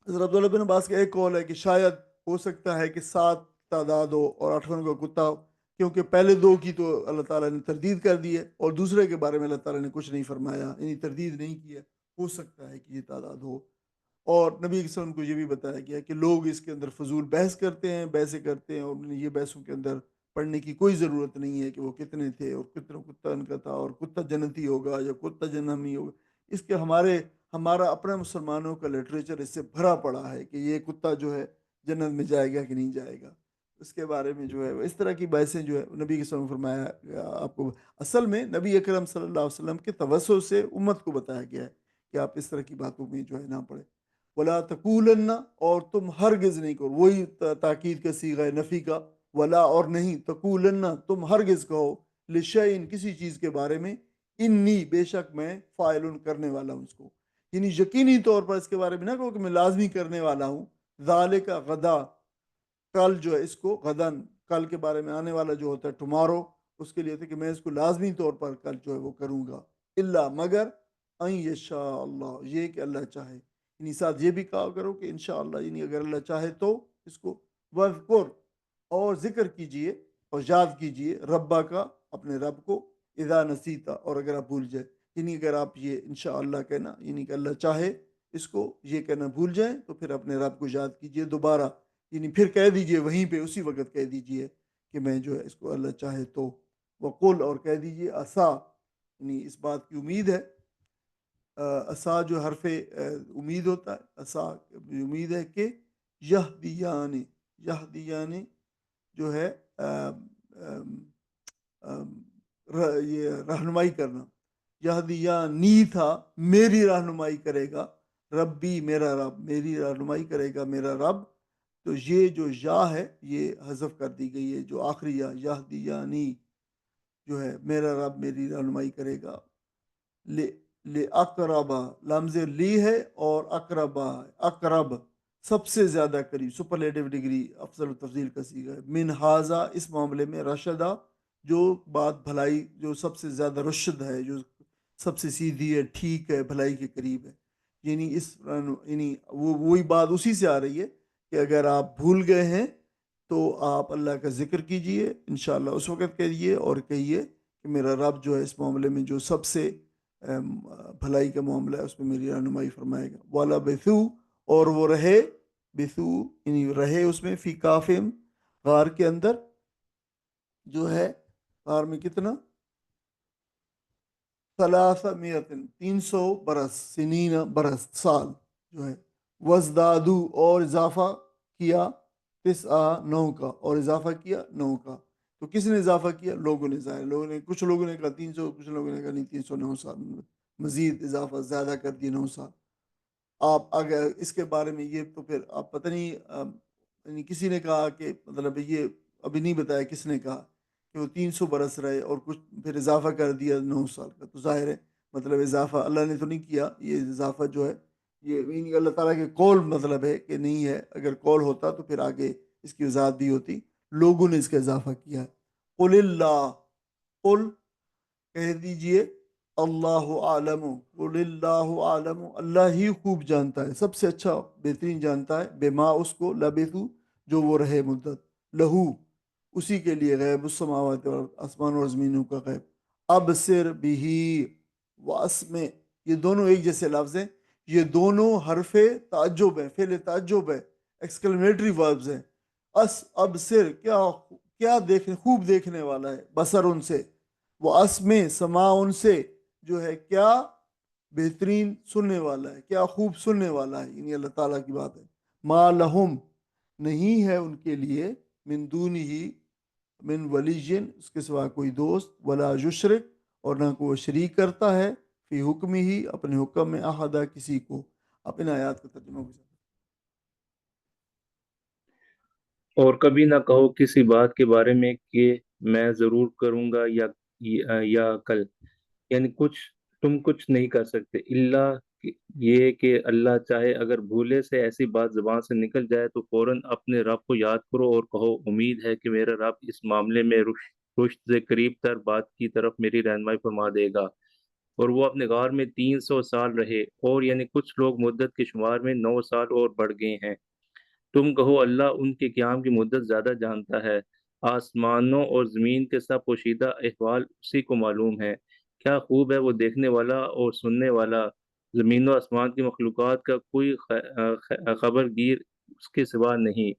Speaker 1: حضرت عبداللہ بن عباس کا ایک قول ہے کہ شاید ہو سکتا ہے کہ 7 تعداد ہو اور 8واں کا کتا ہو، کیونکہ پہلے 2 کی تو اللہ تعالیٰ نے تردید کر دی ہے اور دوسرے کے بارے میں اللہ تعالیٰ نے کچھ نہیں فرمایا، یعنی تردید نہیں کی ہے، ہو سکتا ہے کہ یہ تعداد ہو۔ اور نبی صلی اللہ علیہ وسلم کو یہ بھی بتایا گیا کہ لوگ اس کے اندر فضول بحث کرتے ہیں، بحثیں کرتے ہیں، اور یہ بحثوں کے اندر پڑھنے کی کوئی ضرورت نہیں ہے کہ وہ کتنے تھے اور کتنا کتا ان کا تھا اور کتا جنتی ہوگا یا کتا جہنمی ہوگا۔ اس کے ہمارا اپنا مسلمانوں کا لٹریچر اس سے بھرا پڑا ہے کہ یہ کتا جو ہے جنت میں جائے گا کہ نہیں جائے گا، اس کے بارے میں جو ہے اس طرح کی بحثیں جو ہے نبی کے وسلم فرمایا آپ کو، اصل میں نبی اکرم صلی اللہ علیہ وسلم کے توسط سے امت کو بتایا گیا ہے کہ آپ اس طرح کی باتوں میں جو ہے نہ پڑے۔ ولا تقولن، اور تم ہرگز نہیں کرو، وہی تاکید کا صیغہ ہے نفی کا، ولا اور نہیں، تقولن تم ہرگز کہو، لشیء کسی چیز کے بارے میں، انی بے شک میں فاعل کرنے والا ہوں اس کو، یعنی یقینی طور پر اس کے بارے میں نہ کہو کہ میں لازمی کرنے والا ہوں، ذالک غدا، کل جو ہے اس کو، غدن کل کے بارے میں آنے والا جو ہوتا ہے ٹمارو، اس کے لیے تھا کہ میں اس کو لازمی طور پر کل جو ہے وہ کروں گا، الا مگر ان یشاء اللہ، یہ کہ اللہ چاہے، یعنی ساتھ یہ بھی کہا کرو کہ انشاءاللہ، یعنی اگر اللہ چاہے تو اس کو، وذکر اور ذکر کیجئے اور یاد کیجئے، ربا کا اپنے رب کو، اذا نسیتا اور اگر آپ بھول جائے، یعنی اگر آپ یہ انشاءاللہ کہنا، یعنی کہ اللہ چاہے اس کو یہ کہنا بھول جائیں تو پھر اپنے رب کو یاد کیجئے دوبارہ، یعنی پھر کہہ دیجئے وہیں پہ اسی وقت کہہ دیجئے کہ میں جو ہے اس کو اللہ چاہے تو، وقل اور کہہ دیجئے عسا، یعنی اس بات کی امید ہے، عسا جو حرف امید ہوتا ہے، عسا امید ہے کہ یہدیان جو ہے یہ رہنمائی کرنا، یہدیانی تھا میری رہنمائی کرے گا، ربی میرا رب میری رہنمائی کرے گا میرا رب، تو یہ جو یا ہے یہ حذف کر دی گئی ہے، جو آخری یا، یہدیانی جو ہے میرا رب میری رہنمائی کرے گا، لے اقربا لمز لی ہے اور اقربا اقرب سب سے زیادہ قریب، سپرلیٹو ڈگری افضل التفضیل کا صیغہ ہے، من ہاذا اس معاملے میں، رشدہ جو بات بھلائی جو سب سے زیادہ رشد ہے، جو سب سے سیدھی ہے، ٹھیک ہے، بھلائی کے قریب ہے. یعنی یعنی وہی بات اسی سے آ رہی ہے کہ اگر آپ بھول گئے ہیں تو آپ اللہ کا ذکر کیجئے انشاءاللہ اس وقت کہیے اور کہیے کہ میرا رب جو ہے اس معاملے میں جو سب سے بھلائی کا معاملہ ہے اس میں میری رہنمائی فرمائے گا. والا بثو، اور وہ رہے، بثو یعنی رہے اس میں، فی کافم غار کے اندر جو ہے، غار میں کتنا، 300 برس، سنین برس، سال جو ہے. وزدادو، اور اضافہ کیا، 9 کا، اور اضافہ کیا 9 کا. تو کس نے اضافہ کیا؟ لوگوں نے. ظاہر لوگوں نے، کچھ لوگوں نے کہا 300، کچھ لوگوں نے کہا نہیں 309 سال، مزید اضافہ زیادہ کر دیے 9 سال. آپ اگر اس کے بارے میں یہ تو پھر آپ پتہ نہیں یعنی کسی نے کہا کہ مطلب یہ ابھی نہیں بتایا کس نے کہا کہ وہ 300 برس رہے اور کچھ پھر اضافہ کر دیا 9 سال کا. تو ظاہر ہے مطلب اضافہ اللہ نے تو نہیں کیا. یہ اضافہ جو ہے یہ اللہ تعالیٰ کے قول مطلب ہے کہ نہیں ہے. اگر قول ہوتا تو پھر آگے اس کی وضاحت بھی ہوتی. لوگوں نے اس کا اضافہ کیا ہے. قل اللہ، قل کہہ دیجئے، اللہ عالم، قل اللہ عالم، اللہ ہی خوب جانتا ہے، سب سے اچھا بہترین جانتا ہے، بما اس کو، لبثوا جو وہ رہے مدت، لہو اسی کے لیے، غیب السماوات اور آسمان اور زمینوں کا غیب. ابصر بھی واسمع، یہ دونوں ایک جیسے لفظ ہیں. یہ دونوں حرف تعجب ہیں، فعل تعجب ہے، ایکسکلیمیٹری وربز ہیں. ابصر کیا دیکھنے، خوب دیکھنے والا ہے، بصر ان سے، وہ اسمع سما ان سے جو ہے کیا بہترین سننے والا ہے، کیا خوب سننے والا ہے. یعنی اللہ تعالیٰ کی بات ہے. ما لہم نہیں ہے ان کے لیے، من دونہ من ولیجن اس کے سوا کوئی دوست، ولا یشرک اور نہ کوئی شریک کرتا ہے، فی حکم ہی اپنے حکم میں، احدہ کسی کو. اپنے آیات کا ترجمہ بھی.
Speaker 3: اور کبھی نہ کہو کسی بات کے بارے میں کہ میں ضرور کروں گا یا کل، یعنی تم کچھ نہیں کر سکتے الا یہ کہ اللہ چاہے. اگر بھولے سے ایسی بات زبان سے نکل جائے تو فوراً اپنے رب کو یاد کرو اور کہو امید ہے کہ میرا رب اس معاملے میں رشد سے قریب تر بات کی طرف میری رہنمائی فرما دے گا. اور وہ اپنے غار میں 300 سال رہے، اور یعنی کچھ لوگ مدت کے شمار میں 9 سال اور بڑھ گئے ہیں. تم کہو اللہ ان کے قیام کی مدت زیادہ جانتا ہے. آسمانوں اور زمین کے سب پوشیدہ احوال اسی کو معلوم ہے. کیا خوب ہے وہ دیکھنے والا اور سننے والا. زمین و آسمان کی مخلوقات کا کوئی خبر گیر اس کے سوا نہیں،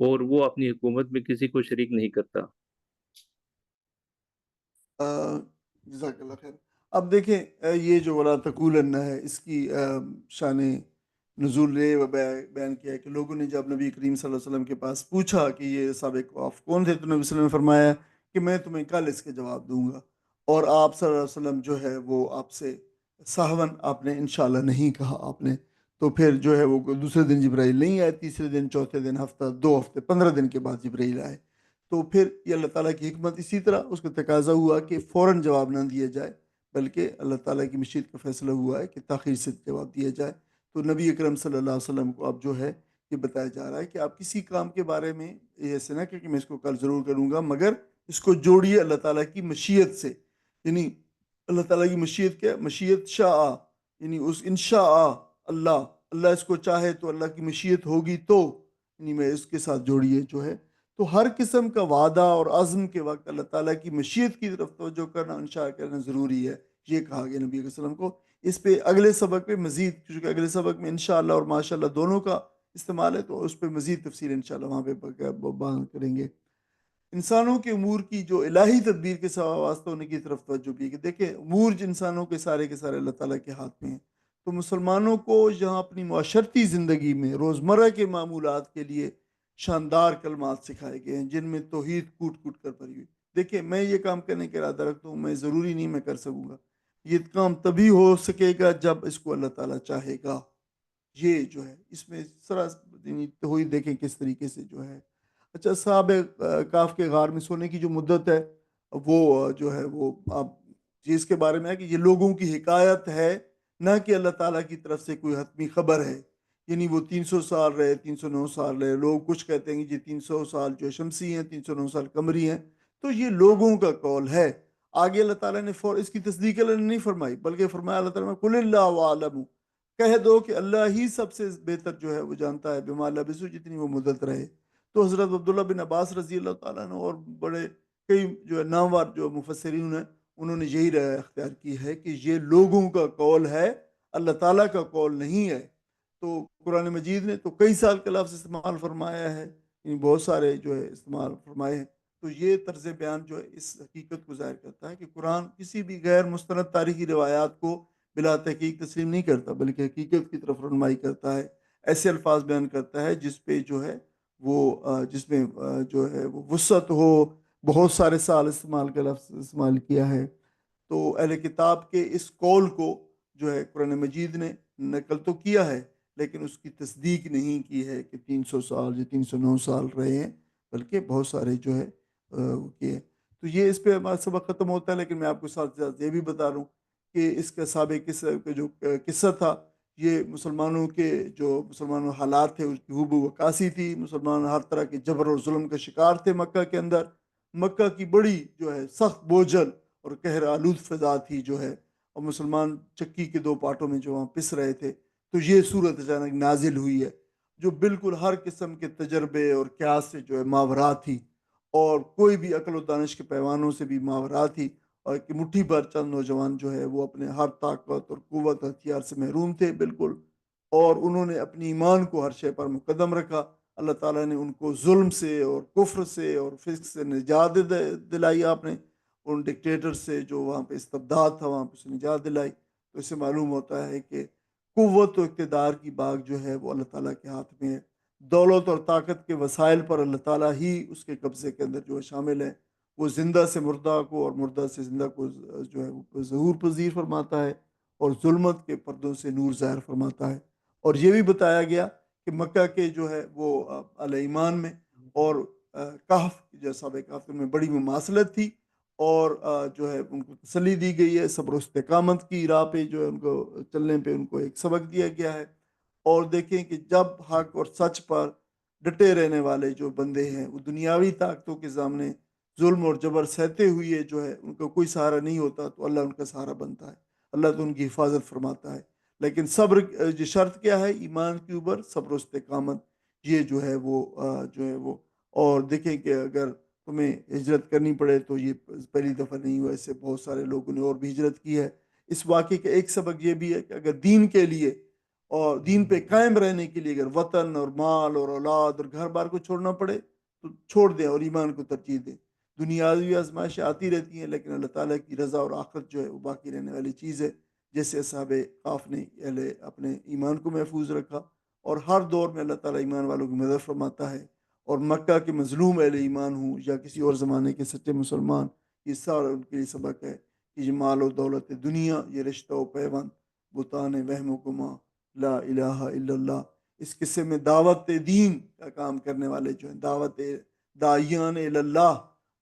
Speaker 3: اور وہ اپنی حکومت میں کسی کو شریک نہیں کرتا.
Speaker 1: جزاک اللہ خیر. اب دیکھیں یہ جو ولا تقولن ہے اس کی شان نزول بیان کیا ہے کہ لوگوں نے جب نبی کریم صلی اللہ علیہ وسلم کے پاس پوچھا کہ یہ سابق وقت کون تھے، تو نبی صلی اللہ علیہ وسلم نے فرمایا کہ میں تمہیں کل اس کے جواب دوں گا. اور آپ صلی اللہ علیہ وسلم جو ہے وہ آپ سے سہون آپ نے انشاءاللہ نہیں کہا آپ نے. تو پھر جو ہے وہ دوسرے دن جبرائیل نہیں آئے، تیسرے دن، چوتھے دن، ہفتہ، 2 ہفتے، 15 دن کے بعد جبرائیل آئے. تو پھر یہ اللہ تعالیٰ کی حکمت، اسی طرح اس کا تقاضا ہوا کہ فوراً جواب نہ دیا جائے، بلکہ اللہ تعالیٰ کی مشیت کا فیصلہ ہوا ہے کہ تاخیر سے جواب دیا جائے. تو نبی اکرم صلی اللہ علیہ وسلم کو اب جو ہے یہ بتایا جا رہا ہے کہ آپ کسی کام کے بارے میں ایسے نہ کہ میں اس کو کل ضرور کروں گا، مگر اس کو جوڑیے اللہ تعالیٰ کی مشیت سے. یعنی اللہ تعالیٰ کی مشیت کیا؟ مشیت شاء، یعنی اس انشاء اللہ اس کو چاہے تو اللہ کی مشیت ہوگی تو، یعنی میں اس کے ساتھ جوڑیے جو ہے. تو ہر قسم کا وعدہ اور عزم کے وقت اللہ تعالیٰ کی مشیت کی طرف توجہ کرنا، انشاء کرنا ضروری ہے. یہ کہا گیا نبی علیہ وسلم کو. اس پہ اگلے سبق پہ مزید، کیونکہ اگلے سبق میں انشاءاللہ اور ماشاءاللہ دونوں کا استعمال ہے، تو اس پہ مزید تفصیل انشاءاللہ وہاں پہ بیان کریں گے. انسانوں کے امور کی جو الہی تدبیر کے سوا واسطہ ہونے کی طرف توجہ بھی ہے کہ دیکھیں امور انسانوں کے سارے اللہ تعالیٰ کے ہاتھ میں ہیں. تو مسلمانوں کو یہاں اپنی معاشرتی زندگی میں روزمرہ کے معمولات کے لیے شاندار کلمات سکھائے گئے ہیں جن میں توحید کوٹ کوٹ کر بھری ہوئی. دیکھیں میں یہ کام کرنے کا ارادہ رکھتا ہوں، میں ضروری نہیں میں کر سکوں گا. یہ کام تبھی ہو سکے گا جب اس کو اللہ تعالیٰ چاہے گا. یہ جو ہے اس میں توحید دیکھیں کس طریقے سے جو ہے. اچھا، صاحب کاف کے غار میں سونے کی جو مدت ہے وہ جو ہے وہ آپ چیز کے بارے میں ہے کہ یہ لوگوں کی حکایت ہے، نہ کہ اللہ تعالیٰ کی طرف سے کوئی حتمی خبر ہے. یعنی وہ 300 سال رہے، 309 سال رہے. لوگ کچھ کہتے ہیں کہ جی 300 سال جو شمسی ہیں، 309 سال قمری ہیں. تو یہ لوگوں کا قول ہے. آگے اللہ تعالیٰ نے اس کی تصدیق اللہ نے نہیں فرمائی، بلکہ فرمایا اللہ تعالیٰ نے قل اللہ عالم، کہہ دو کہ اللہ ہی سب سے بہتر جو ہے وہ جانتا ہے بما لبثوا، جتنی وہ مدت رہے۔ تو حضرت عبداللہ بن عباس رضی اللہ تعالیٰ عنہ اور بڑے کئی جو ہے نامور جو مفسرین ہیں انہوں نے یہی رائے اختیار کی ہے کہ یہ لوگوں کا قول ہے، اللہ تعالیٰ کا قول نہیں ہے۔ تو قرآن مجید نے تو کئی سال کا لفظ استعمال فرمایا ہے، یعنی بہت سارے جو ہے استعمال فرمائے ہیں۔ تو یہ طرز بیان جو ہے اس حقیقت کو ظاہر کرتا ہے کہ قرآن کسی بھی غیر مستند تاریخی روایات کو بلا تحقیق تسلیم نہیں کرتا، بلکہ حقیقت کی طرف رہنمائی کرتا ہے، ایسے الفاظ بیان کرتا ہے جس پہ جو ہے وہ جس میں جو ہے وہ وسعت ہو۔ بہت سارے سال استعمال کا لفظ استعمال کیا ہے۔ تو اہل کتاب کے اس قول کو جو ہے قرآن مجید نے نقل تو کیا ہے، لیکن اس کی تصدیق نہیں کی ہے کہ 300 سال یا 309 سال رہے ہیں، بلکہ بہت سارے جو ہے کیے۔ تو یہ اس پہ ہمارا سبق ختم ہوتا ہے، لیکن میں آپ کو ساتھ ساتھ یہ بھی بتا رہا ہوں کہ اس کا سابق قصہ کا جو قصہ تھا، یہ مسلمانوں کے جو مسلمانوں حالات تھے اس کی ہو عکاسی تھی۔ مسلمان ہر طرح کے جبر اور ظلم کا شکار تھے مکہ کے اندر۔ مکہ کی بڑی جو ہے سخت بوجھل اور قہر آلود فضا تھی جو ہے، اور مسلمان چکی کے دو پارٹوں میں جو وہاں پس رہے تھے۔ تو یہ صورت اچانک نازل ہوئی ہے جو بالکل ہر قسم کے تجربے اور قیاس سے جو ہے ماورا تھی، اور کوئی بھی عقل و دانش کے پیمانوں سے بھی ماورا تھی، اور کہ مٹھی بھر چند نوجوان جو ہے وہ اپنے ہر طاقت اور قوت ہتھیار سے محروم تھے بالکل، اور انہوں نے اپنی ایمان کو ہر شے پر مقدم رکھا۔ اللہ تعالیٰ نے ان کو ظلم سے اور کفر سے اور فسق سے نجات دلائی، آپ نے ان ڈکٹیٹر سے جو وہاں پہ استبداد تھا وہاں پہ سے نجات دلائی۔ تو اس سے معلوم ہوتا ہے کہ قوت و اقتدار کی باغ جو ہے وہ اللہ تعالیٰ کے ہاتھ میں ہے۔ دولت اور طاقت کے وسائل پر اللہ تعالیٰ ہی اس کے قبضے کے اندر جو ہے شامل ہے۔ وہ زندہ سے مردہ کو اور مردہ سے زندہ کو جو ہے وہ ظہور پذیر فرماتا ہے، اور ظلمت کے پردوں سے نور ظاہر فرماتا ہے۔ اور یہ بھی بتایا گیا کہ مکہ کے جو ہے وہ اہل ایمان میں اور کہف جیسا کہف میں بڑی مماثلت تھی، اور جو ہے ان کو تسلی دی گئی ہے، صبر و استقامت کی راہ پہ جو ہے ان کو چلنے پہ ان کو ایک سبق دیا گیا ہے۔ اور دیکھیں کہ جب حق اور سچ پر ڈٹے رہنے والے جو بندے ہیں وہ دنیاوی طاقتوں کے سامنے ظلم اور جبر سہتے ہوئے جو ہے ان کا کوئی سہارا نہیں ہوتا، تو اللہ ان کا سہارا بنتا ہے، اللہ تو ان کی حفاظت فرماتا ہے۔ لیکن صبر جو شرط کیا ہے ایمان کے اوپر، صبر و استقامت، یہ جو ہے وہ اور دیکھیں کہ اگر تمہیں ہجرت کرنی پڑے تو یہ پہلی دفعہ نہیں ہوا، اس سے بہت سارے لوگوں نے اور بھی ہجرت کی ہے۔ اس واقعے کا ایک سبق یہ بھی ہے کہ اگر دین کے لیے اور دین پہ قائم رہنے کے لیے اگر وطن اور مال اور اولاد اور گھر بار کو چھوڑنا پڑے تو چھوڑ دیں اور ایمان کو ترجیح دیں۔ دنیاوی آزمائشیں آتی رہتی ہیں، لیکن اللہ تعالیٰ کی رضا اور آخرت جو ہے وہ باقی رہنے والی چیز ہے۔ جیسے اصحاب کہف نے اپنے ایمان کو محفوظ رکھا، اور ہر دور میں اللہ تعالیٰ ایمان والوں کی مدد فرماتا ہے۔ اور مکہ کے مظلوم اہل ایمان ہوں یا کسی اور زمانے کے سچے مسلمان، یہ سارا ان کے لیے سبق ہے کہ یہ مال و دولت دنیا، یہ رشتہ و پیوند، بتان وہم و گما، لا الہ الا اللہ۔ اس قصے میں دعوت دین کا کام کرنے والے جو ہیں، دعوت داعیان اللہ،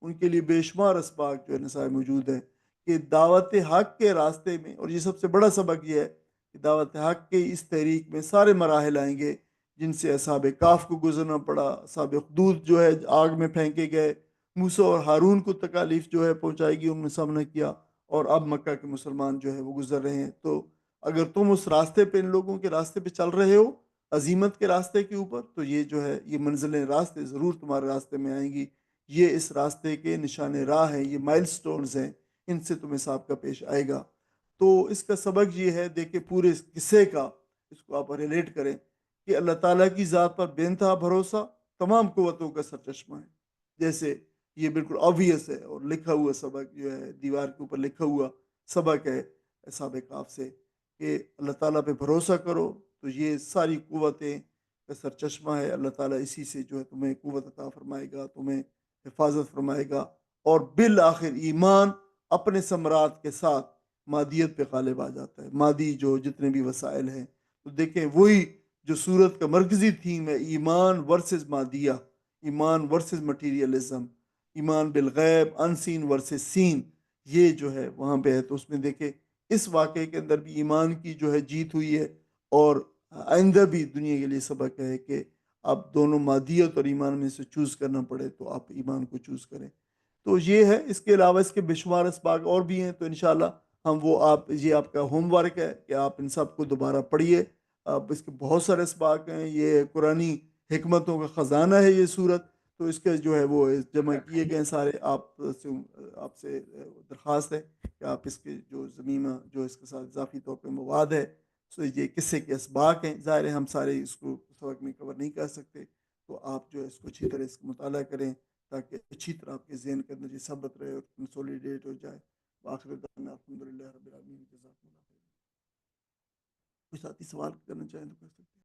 Speaker 1: ان کے لیے بے شمار اسباق جو ہے نصائح موجود ہیں کہ دعوت حق کے راستے میں، اور یہ سب سے بڑا سبق یہ ہے کہ دعوت حق کے اس تحریک میں سارے مراحل آئیں گے جن سے اصحاب کاف کو گزرنا پڑا، اصحاب اخدود جو ہے آگ میں پھینکے گئے، موسیٰ اور ہارون کو تکالیف جو ہے پہنچائی گئی، انہوں نے سامنا کیا، اور اب مکہ کے مسلمان جو ہے وہ گزر رہے ہیں۔ تو اگر تم اس راستے پہ، ان لوگوں کے راستے پہ چل رہے ہو، عظیمت کے راستے کے اوپر، تو یہ جو ہے یہ منزلیں راستے ضرور تمہارے راستے میں آئیں گی۔ یہ اس راستے کے نشان راہ ہیں، یہ مائل سٹونز ہیں، ان سے تمہیں سابقہ پیش آئے گا۔ تو اس کا سبق یہ ہے، دیکھیں پورے اس قصے کا، اس کو آپ ریلیٹ کریں کہ اللہ تعالیٰ کی ذات پر بے انتہا بھروسہ تمام قوتوں کا سرچشمہ ہے۔ جیسے یہ بالکل آبویس ہے، اور لکھا ہوا سبق جو ہے دیوار کے اوپر لکھا ہوا سبق ہے اصحاب کہف سے کہ اللہ تعالیٰ پہ بھروسہ کرو، تو یہ ساری قوتیں کا سرچشمہ ہے۔ اللہ تعالیٰ اسی سے جو ہے تمہیں قوت عطا فرمائے گا، تمہیں حفاظت فرمائے گا، اور بالآخر ایمان اپنے ثمرات کے ساتھ مادیت پہ غالب آ جاتا ہے۔ مادی جو جتنے بھی وسائل ہیں، تو دیکھیں وہی جو صورت کا مرکزی تھیم ہے، ایمان ورسز مادیہ، ایمان ورسز مٹیریلزم، ایمان بالغیب، ان سین ورسز سین، یہ جو ہے وہاں پہ ہے۔ تو اس میں دیکھیں اس واقعے کے اندر بھی ایمان کی جو ہے جیت ہوئی ہے، اور آئندہ بھی دنیا کے لیے سبق ہے کہ آپ دونوں مادیت اور ایمان میں سے چوز کرنا پڑے تو آپ ایمان کو چوز کریں۔ تو یہ ہے. اس کے علاوہ اس کے بے شمار اسباق اور بھی ہیں، تو انشاءاللہ ہم وہ یہ آپ کا ہوم ورک ہے کہ آپ ان سب کو دوبارہ پڑھیے. اب اس کے بہت سارے اسباق ہیں، یہ قرآنی حکمتوں کا خزانہ ہے یہ صورت. تو اس کے جو ہے وہ جمع کیے گئے سارے. آپ سے درخواست ہے کہ آپ اس کے جو ضمیمہ جو اس کے ساتھ اضافی طور پہ مواد ہے، یہ قصے کے اسباق ہیں. ظاہر ہے ہم سارے اس کو سبق میں کور نہیں کر سکتے، تو آپ جو ہے اس کو اچھی طرح اس کا مطالعہ کریں تاکہ اچھی طرح آپ کے ذہن کے اندر یہ ثبت رہے اور کنسولیڈیٹ ہو جائے. وآخر دعوانا الحمدللہ رب العالمین. جزاکم اللہ خیر. کوئی ساتھی سوال کرنا چاہیں تو کر سکتے ہیں.